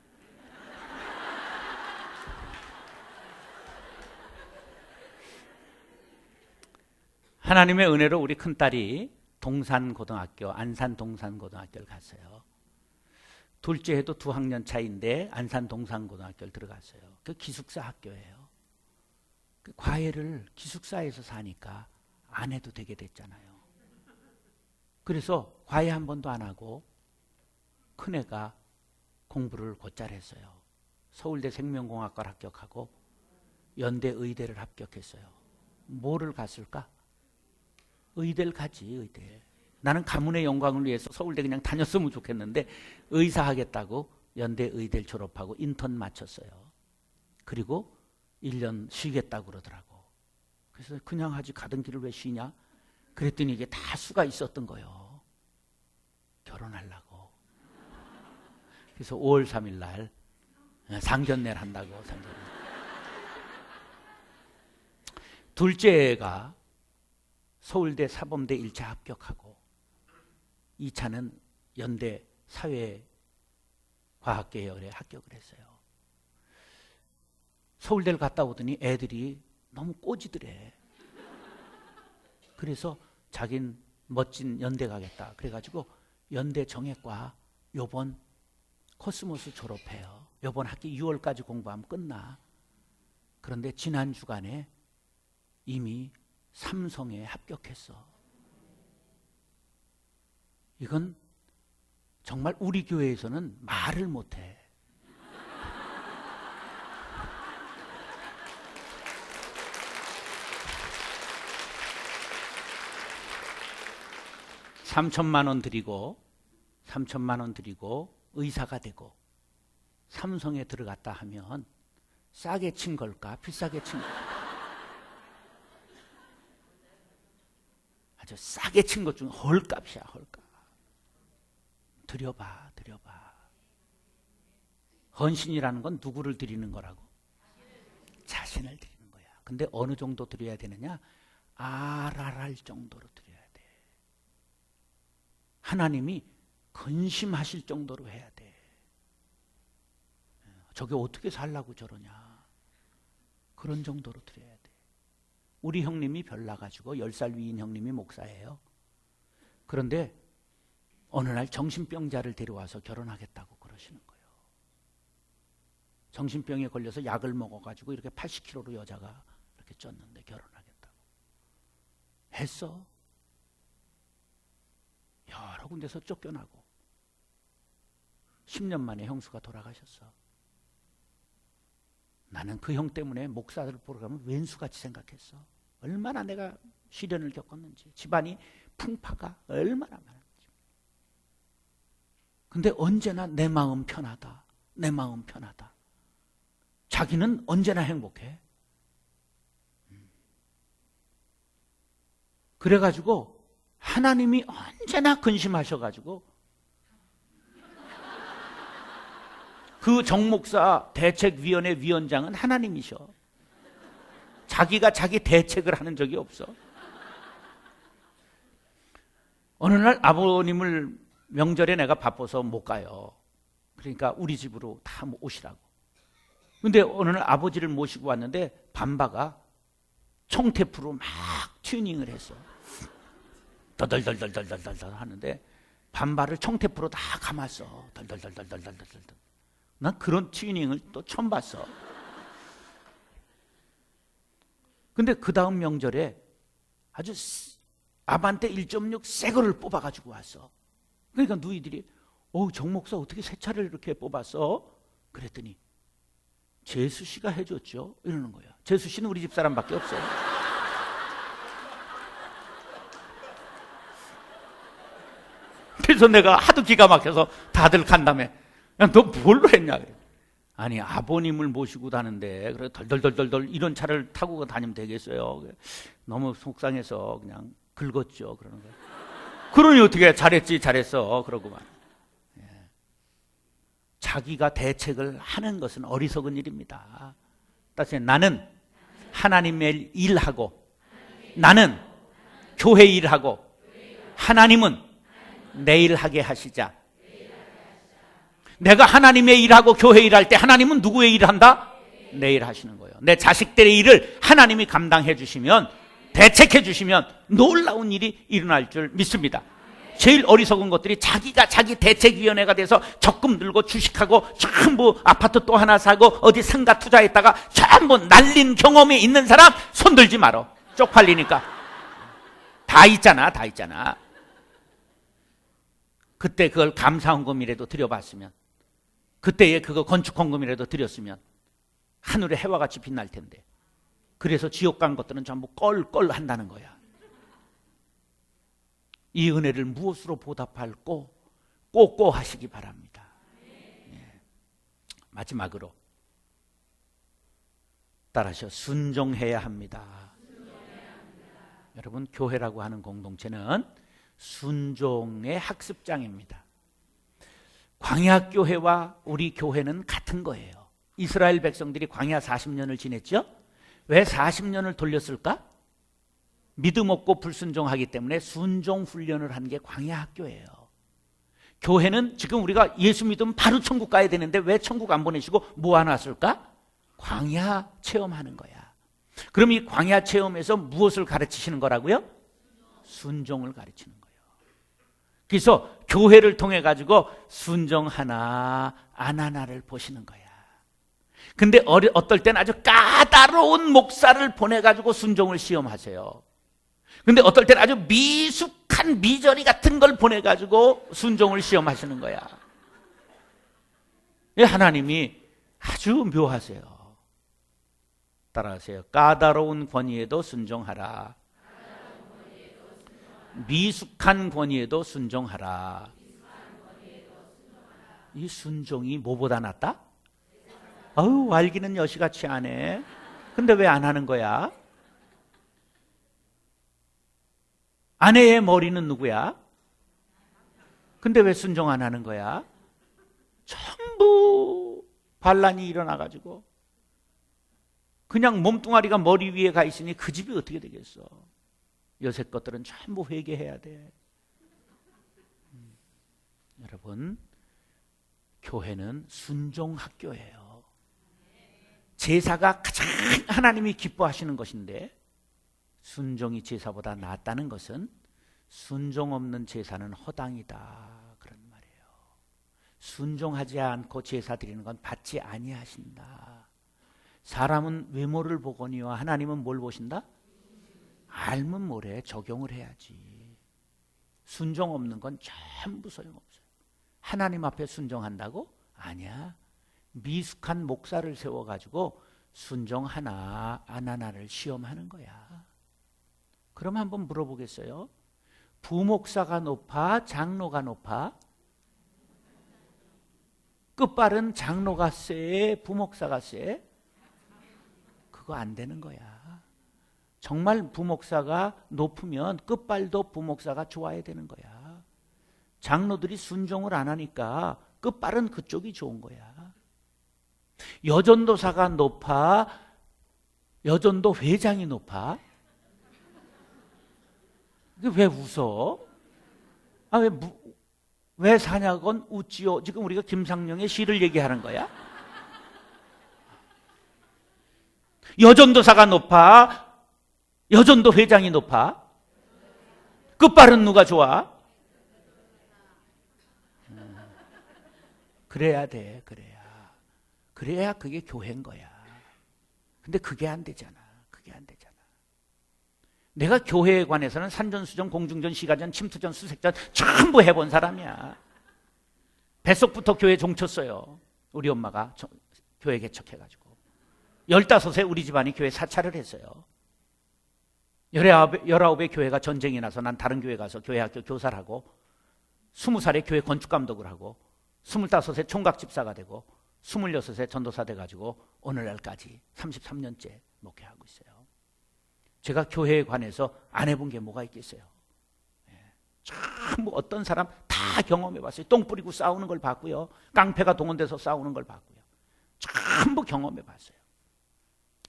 하나님의 은혜로 우리 큰딸이 동산고등학교, 안산동산고등학교를 갔어요. 둘째 해도 2학년 차인데 안산동산고등학교를 들어갔어요. 그 기숙사 학교예요. 과외를 기숙사에서 사니까 안 해도 되게 됐잖아요. 그래서 과외 한 번도 안 하고 큰애가 공부를 곧잘 했어요. 서울대 생명공학과를 합격하고 연대 의대를 합격했어요. 뭐를 갔을까? 의대를 가지, 의대. 나는 가문의 영광을 위해서 서울대 그냥 다녔으면 좋겠는데 의사 하겠다고 연대 의대를 졸업하고 인턴 마쳤어요. 그리고 1년 쉬겠다고 그러더라고. 그래서 그냥 하지 가던 길을 왜 쉬냐? 그랬더니 이게 다 수가 있었던 거예요. 결혼하려고. 그래서 5월 3일 날 상견례를 한다고. 상견례. 둘째가 서울대 사범대 1차 합격하고 2차는 연대 사회과학계열에 합격을 했어요. 서울대를 갔다 오더니 애들이 너무 꼬지더래. 그래서 자긴 멋진 연대 가겠다. 그래가지고 연대 정액과 요번 코스모스 졸업해요. 요번 학기 6월까지 공부하면 끝나. 그런데 지난 주간에 이미 삼성에 합격했어. 이건 정말 우리 교회에서는 말을 못해. $3,000만 원 드리고 의사가 되고 삼성에 들어갔다 하면 싸게 친 걸까? 비싸게 친 걸까? 아주 싸게 친 것 중에 헐값이야, 헐값. 드려봐. 헌신이라는 건 누구를 드리는 거라고? 자신을 드리는 거야. 근데 어느 정도 드려야 되느냐? 알할 정도로 드려야 돼. 하나님이 근심하실 정도로 해야 돼. 저게 어떻게 살라고 저러냐? 그런 정도로 드려야 돼. 우리 형님이 별나가지고 10살 위인 형님이 목사예요. 그런데 어느 날 정신병자를 데려와서 결혼하겠다고 그러시는 거예요. 정신병에 걸려서 약을 먹어가지고 이렇게 80kg로 여자가 이렇게 쪘는데 결혼하겠다고. 했어. 여러 군데서 쫓겨나고 10년 만에 형수가 돌아가셨어. 나는 그 형 때문에 목사를 보러 가면 왼수같이 생각했어. 얼마나 내가 시련을 겪었는지, 집안이 풍파가 얼마나 많은지. 근데 언제나 내 마음 편하다. 자기는 언제나 행복해. 그래가지고 하나님이 언제나 근심하셔가지고 그 정목사 대책위원회 위원장은 하나님이셔. 자기가 자기 대책을 하는 적이 없어. 어느 날 아버님을 명절에 내가 바빠서 못 가요. 그러니까 우리 집으로 다 오시라고. 근데 어느 날 아버지를 모시고 왔는데 반바가 총테프로 막 튜닝을 했어. 덜덜덜덜덜덜덜 하는데 반바를 총테프로 다 감았어. 덜덜덜덜덜덜덜. 난 그런 튜닝을 또 처음 봤어. 근데 그 다음 명절에 아주 아반떼 1.6 새 거를 뽑아가지고 왔어. 그러니까 누이들이 정 목사 어떻게 새 차를 이렇게 뽑았어? 그랬더니 재수 씨가 해줬죠. 이러는 거야. 재수 씨는 우리 집 사람밖에 없어요. 그래서 내가 하도 기가 막혀서 다들 간다며. 야, 너 뭘로 했냐? 아니, 아버님을 모시고 다는데 그래 덜덜덜덜 이런 차를 타고 다니면 되겠어요. 너무 속상해서 그냥 긁었죠. 그러는 거예요. 그러니 어떻게 잘했어. 그러고만. 자기가 대책을 하는 것은 어리석은 일입니다. 따라서 나는 하나님의 일하고 나는 교회 일하고 하나님은 내 일하게 하시자. 내가 하나님의 일하고 교회 일할 때 하나님은 누구의 일을 한다? 내 일 하시는 거예요. 내 자식들의 일을 하나님이 감당해 주시면, 대책해 주시면 놀라운 일이 일어날 줄 믿습니다. 제일 어리석은 것들이 자기가 자기 대책위원회가 돼서 적금 들고 주식하고 전부 아파트 또 하나 사고 어디 상가 투자했다가 전부 날린 경험이 있는 사람 손들지 말어. 쪽팔리니까. 다 있잖아, 다 있잖아. 그때 그걸 감사헌금이라도 드려봤으면, 그때에 그거 건축헌금이라도 드렸으면 하늘에 해와 같이 빛날 텐데. 그래서 지옥 간 것들은 전부 껄껄 한다는 거야. 이 은혜를 무엇으로 보답할꼬? 꼬꼬 하시기 바랍니다. 예. 마지막으로 따라하셔. 순종해야 합니다. 여러분, 교회라고 하는 공동체는 순종의 학습장입니다. 광야교회와 우리 교회는 같은 거예요. 이스라엘 백성들이 광야 40년을 지냈죠? 왜 40년을 돌렸을까? 믿음 없고 불순종하기 때문에 순종 훈련을 한 게 광야 학교예요. 교회는 지금 우리가 예수 믿으면 바로 천국 가야 되는데 왜 천국 안 보내시고 뭐 하나 왔을까? 광야 체험하는 거야. 그럼 이 광야 체험에서 무엇을 가르치시는 거라고요? 순종을 가르치는 거예요. 그래서 교회를 통해 가지고 순종 하나 안 하나를 보시는 거야. 근데 어떨 때는 아주 까다로운 목사를 보내 가지고 순종을 시험하세요. 근데 어떨 때는 아주 미숙한 미저리 같은 걸 보내 가지고 순종을 시험하시는 거야. 하나님이 아주 묘하세요. 따라하세요. 까다로운 권위에도 순종하라. 미숙한 권위에도 순종하라. 이 순종이 뭐보다 낫다? 아유, 알기는 여시같이 안 해. 근데 왜 안 하는 거야? 아내의 머리는 누구야? 근데 왜 순종 안 하는 거야? 전부 반란이 일어나가지고 그냥 몸뚱아리가 머리 위에 가 있으니 그 집이 어떻게 되겠어? 요새 것들은 전부 회개해야 돼. 여러분, 교회는 순종 학교예요. 제사가 가장 하나님이 기뻐하시는 것인데 순종이 제사보다 낫다는 것은 순종 없는 제사는 허당이다, 그런 말이에요. 순종하지 않고 제사 드리는 건 받지 아니하신다. 사람은 외모를 보거니와 하나님은 뭘 보신다? 알면 뭐래? 적용을 해야지. 순종 없는 건 전부 소용없어요. 하나님 앞에 순종한다고? 아니야. 미숙한 목사를 세워가지고 순종 하나 안 하나를 시험하는 거야. 그럼 한번 물어보겠어요? 부목사가 높아? 장로가 높아? 끝발은 장로가 세? 부목사가 세? 그거 안 되는 거야. 정말 부목사가 높으면 끝발도 부목사가 좋아야 되는 거야. 장로들이 순종을 안 하니까 끝발은 그쪽이 좋은 거야. 여전도사가 높아? 여전도 회장이 높아? 왜 웃어? 아, 왜 사냐건 웃지요? 지금 우리가 김상령의 시를 얘기하는 거야? 여전도사가 높아? 여전도 회장이 높아? 끝발은 누가 좋아? 그래야 돼, 그래야. 그래야 그게 교회인 거야. 근데 그게 안 되잖아. 그게 안 되잖아. 내가 교회에 관해서는 산전수전, 공중전, 시가전, 침투전, 수색전 전부 해본 사람이야. 뱃속부터 교회 종쳤어요. 우리 엄마가 교회 개척해가지고 15세 우리 집안이 교회 사찰을 했어요. 19의 교회가 전쟁이 나서 난 다른 교회 가서 교회학교 교사를 하고 20살에 교회 건축감독을 하고 25세 총각집사가 되고 26세 전도사 돼가지고 오늘날까지 33년째 목회하고 있어요. 제가 교회에 관해서 안 해본 게 뭐가 있겠어요? 전부 어떤 사람 다 경험해봤어요. 똥 뿌리고 싸우는 걸 봤고요. 깡패가 동원돼서 싸우는 걸 봤고요. 전부 경험해봤어요.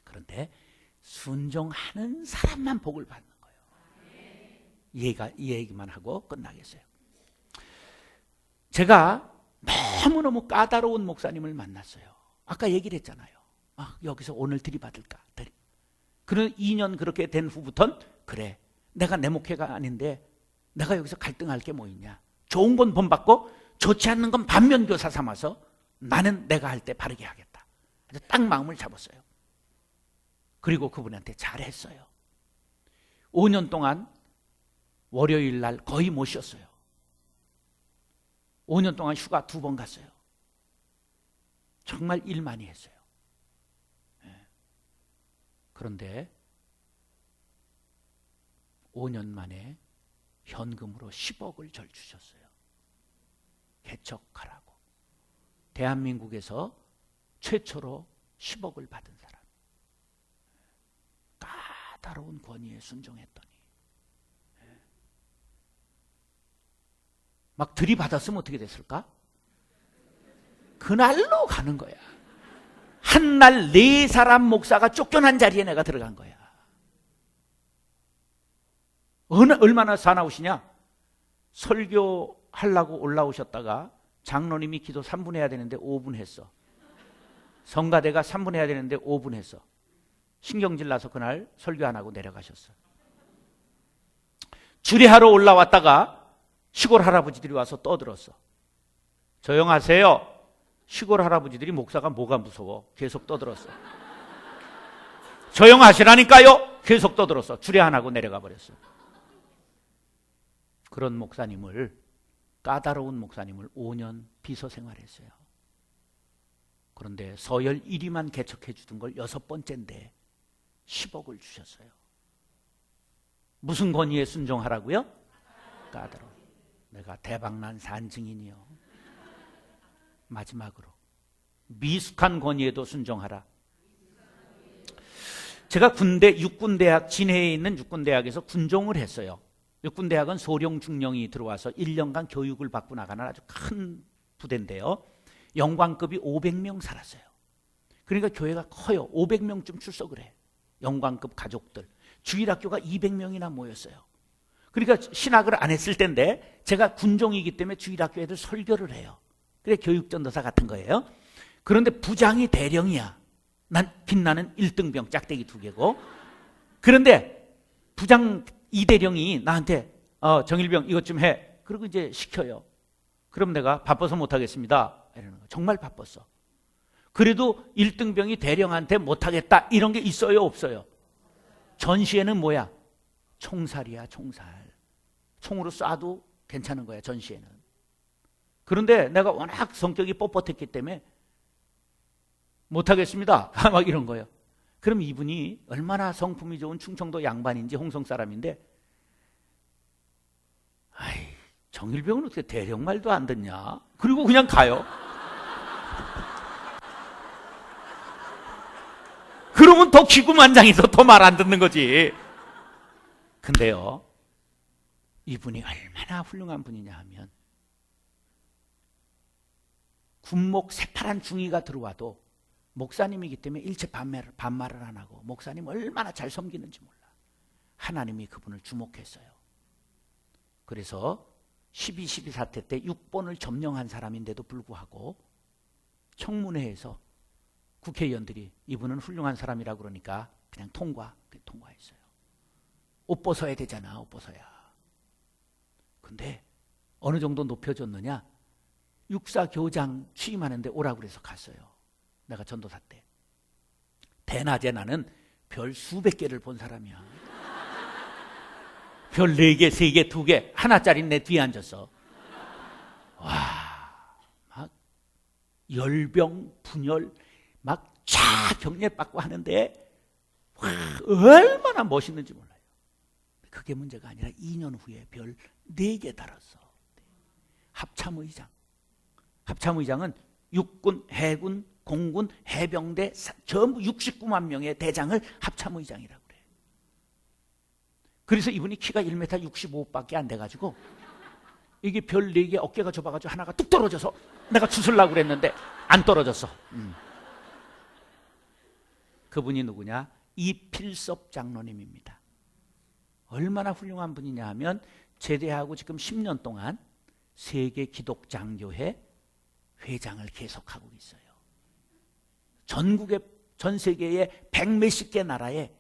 그런데 순종하는 사람만 복을 받는 거예요. 이 얘기만 하고 끝나겠어요. 제가 너무너무 까다로운 목사님을 만났어요. 아까 얘기를 했잖아요. 여기서 오늘 들이받을까? 그런 2년 그렇게 된 후부터는 그래, 내가 내 목회가 아닌데 내가 여기서 갈등할 게 뭐 있냐? 좋은 건 본받고 좋지 않는 건 반면교사 삼아서 나는 내가 할 때 바르게 하겠다. 그래서 딱 마음을 잡았어요. 그리고 그분한테 잘했어요. 5년 동안 월요일 날 거의 못 쉬었어요. 5년 동안 휴가 2번 갔어요. 정말 일 많이 했어요. 그런데 5년 만에 현금으로 10억을 절 주셨어요. 개척하라고. 대한민국에서 최초로 10억을 받은 사람. 까다로운 권위에 순종했더니 막 들이받았으면 어떻게 됐을까? 그날로 가는 거야. 한날 4사람 목사가 쫓겨난 자리에 내가 들어간 거야. 얼마나 사나우시냐? 설교하려고 올라오셨다가 장로님이 기도 3분 해야 되는데 5분 했어. 성가대가 3분 해야 되는데 5분 했어. 신경질 나서 그날 설교 안 하고 내려가셨어. 주례하러 올라왔다가 시골 할아버지들이 와서 떠들었어. 조용하세요. 시골 할아버지들이 목사가 뭐가 무서워. 계속 떠들었어. 조용하시라니까요. 계속 떠들었어. 주례 안 하고 내려가 버렸어. 그런 목사님을, 까다로운 목사님을 5년 비서 생활했어요. 그런데 서열 1위만 개척해 주던 걸 6번째인데 10억을 주셨어요. 무슨 권위에 순종하라고요? 까다로운. 내가 대박난 산증인이요. 마지막으로 미숙한 권위에도 순종하라. 제가 군대 육군대학, 진해에 있는 육군대학에서 군종을 했어요. 육군대학은 소령 중령이 들어와서 1년간 교육을 받고 나가는 아주 큰 부대인데요. 영광급이 500명 살았어요. 그러니까 교회가 커요. 500명쯤 출석을 해. 영광급 가족들. 주일학교가 200명이나 모였어요. 그러니까 신학을 안 했을 때인데 제가 군종이기 때문에 주일학교 애들 설교를 해요. 그래 교육전도사 같은 거예요. 그런데 부장이 대령이야. 난 빛나는 1등병 짝대기 2개고. 그런데 부장 이대령이 나한테 정일병 이것 좀 해. 그리고 이제 시켜요. 그럼 내가 바빠서 못하겠습니다. 이러는 거. 정말 바빴어. 그래도 1등병이 대령한테 못하겠다 이런 게 있어요 없어요? 전시에는 뭐야? 총살이야 총살. 총으로 쏴도 괜찮은 거야 전시에는. 그런데 내가 워낙 성격이 뻣뻣했기 때문에 못하겠습니다 막 이런 거예요. 그럼 이분이 얼마나 성품이 좋은 충청도 양반인지 홍성 사람인데, 아이 정일병은 어떻게 대령 말도 안 듣냐? 그리고 그냥 가요. 그러면 더 기구만장해서 더 말 안 듣는 거지. 근데요, 이분이 얼마나 훌륭한 분이냐 하면 군목 새파란 중위가 들어와도 목사님이기 때문에 일체 반말을 안 하고 목사님 얼마나 잘 섬기는지 몰라. 하나님이 그분을 주목했어요. 그래서 12.12 사태 때 6번을 점령한 사람인데도 불구하고 청문회에서 국회의원들이 이분은 훌륭한 사람이라고 그러니까 그냥 통과했어요. 옷 벗어야 되잖아. 옷 벗어야. 근데 어느 정도 높여줬느냐? 육사교장 취임하는데 오라고 그래서 갔어요. 내가 전도사 때. 대낮에 나는 별 수백 개를 본 사람이야. 별 4개, 3개, 2개, 하나짜리 내 뒤에 앉았어. 와, 막 열병, 분열, 막 쫙 경례받고 하는데 와, 얼마나 멋있는지 몰라요. 그게 문제가 아니라 2년 후에 별 4개 달았어. 합참의장. 합참의장은 육군, 해군, 공군, 해병대 전부 69만 명의 대장을 합참의장이라고 그래. 그래서 이분이 키가 1m 65밖에 안 돼가지고 이게 별 4개 어깨가 좁아가지고 하나가 뚝 떨어져서 내가 주술라고 그랬는데 안 떨어졌어. 그분이 누구냐? 이필섭 장로님입니다. 얼마나 훌륭한 분이냐 하면 제대하고 지금 10년 동안 세계 기독장교회 회장을 계속하고 있어요. 전국의 전 세계의 100몇십 개 나라의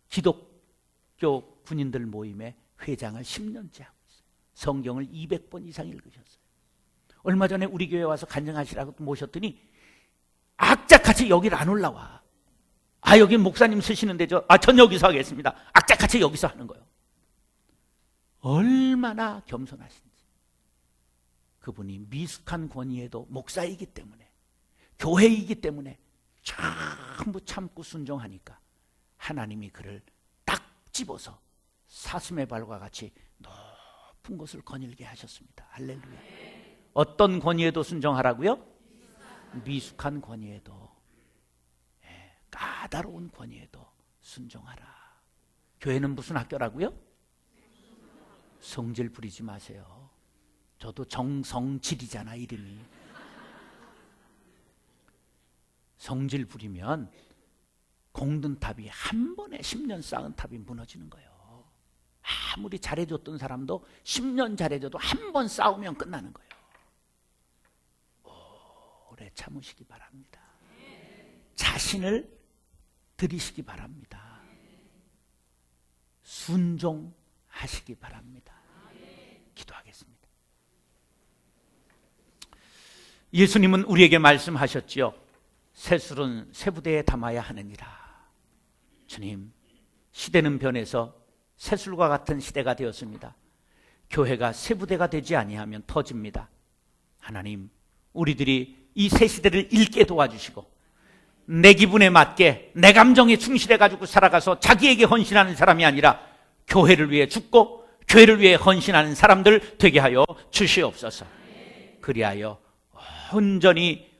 기독교 군인들 모임의 회장을 10년째 하고 있어요. 성경을 200번 이상 읽으셨어요. 얼마 전에 우리 교회 와서 간증하시라고 모셨더니 악착같이 여기를 안 올라와. 여기 목사님 쓰시는데 전 여기서 하겠습니다. 악착같이 여기서 하는 거예요. 얼마나 겸손하신지. 그분이 미숙한 권위에도 목사이기 때문에, 교회이기 때문에 전부 참고 순종하니까 하나님이 그를 딱 집어서 사슴의 발과 같이 높은 곳을 거닐게 하셨습니다. 할렐루야. 어떤 권위에도 순종하라고요? 미숙한 권위에도, 까다로운 권위에도 순종하라. 교회는 무슨 학교라고요? 성질 부리지 마세요. 저도 정성질이잖아, 이름이. 성질 부리면 공든 탑이 한 번에 10년 쌓은 탑이 무너지는 거예요. 아무리 잘해줬던 사람도 10년 잘해줘도 한 번 싸우면 끝나는 거예요. 오래 참으시기 바랍니다. 자신을 들이시기 바랍니다. 순종하시기 바랍니다. 기도하겠습니다. 예수님은 우리에게 말씀하셨지요. 새술은 새부대에 담아야 하느니라. 주님, 시대는 변해서 새술과 같은 시대가 되었습니다. 교회가 새부대가 되지 아니하면 터집니다. 하나님, 우리들이 이 새 시대를 읽게 도와주시고 내 기분에 맞게 내 감정에 충실해가지고 살아가서 자기에게 헌신하는 사람이 아니라 교회를 위해 죽고 교회를 위해 헌신하는 사람들 되게 하여 주시옵소서. 그리하여 온전히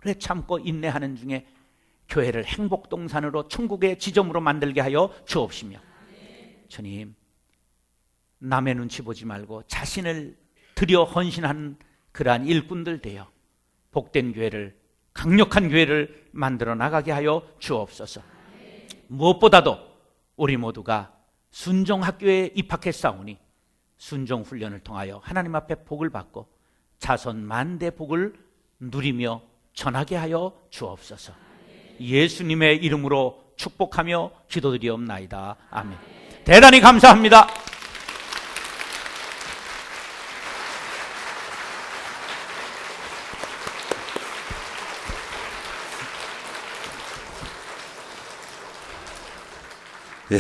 오래 참고 인내하는 중에 교회를 행복동산으로 천국의 지점으로 만들게 하여 주옵시며, 주님, 남의 눈치 보지 말고 자신을 들여 헌신하는 그러한 일꾼들 되어 복된 교회를, 강력한 교회를 만들어 나가게 하여 주옵소서. 무엇보다도 우리 모두가 순종학교에 입학했사오니 순종훈련을 통하여 하나님 앞에 복을 받고 자손 만대 복을 누리며 전하게 하여 주옵소서. 예수님의 이름으로 축복하며 기도드리옵나이다. 아멘. 대단히 감사합니다. 예.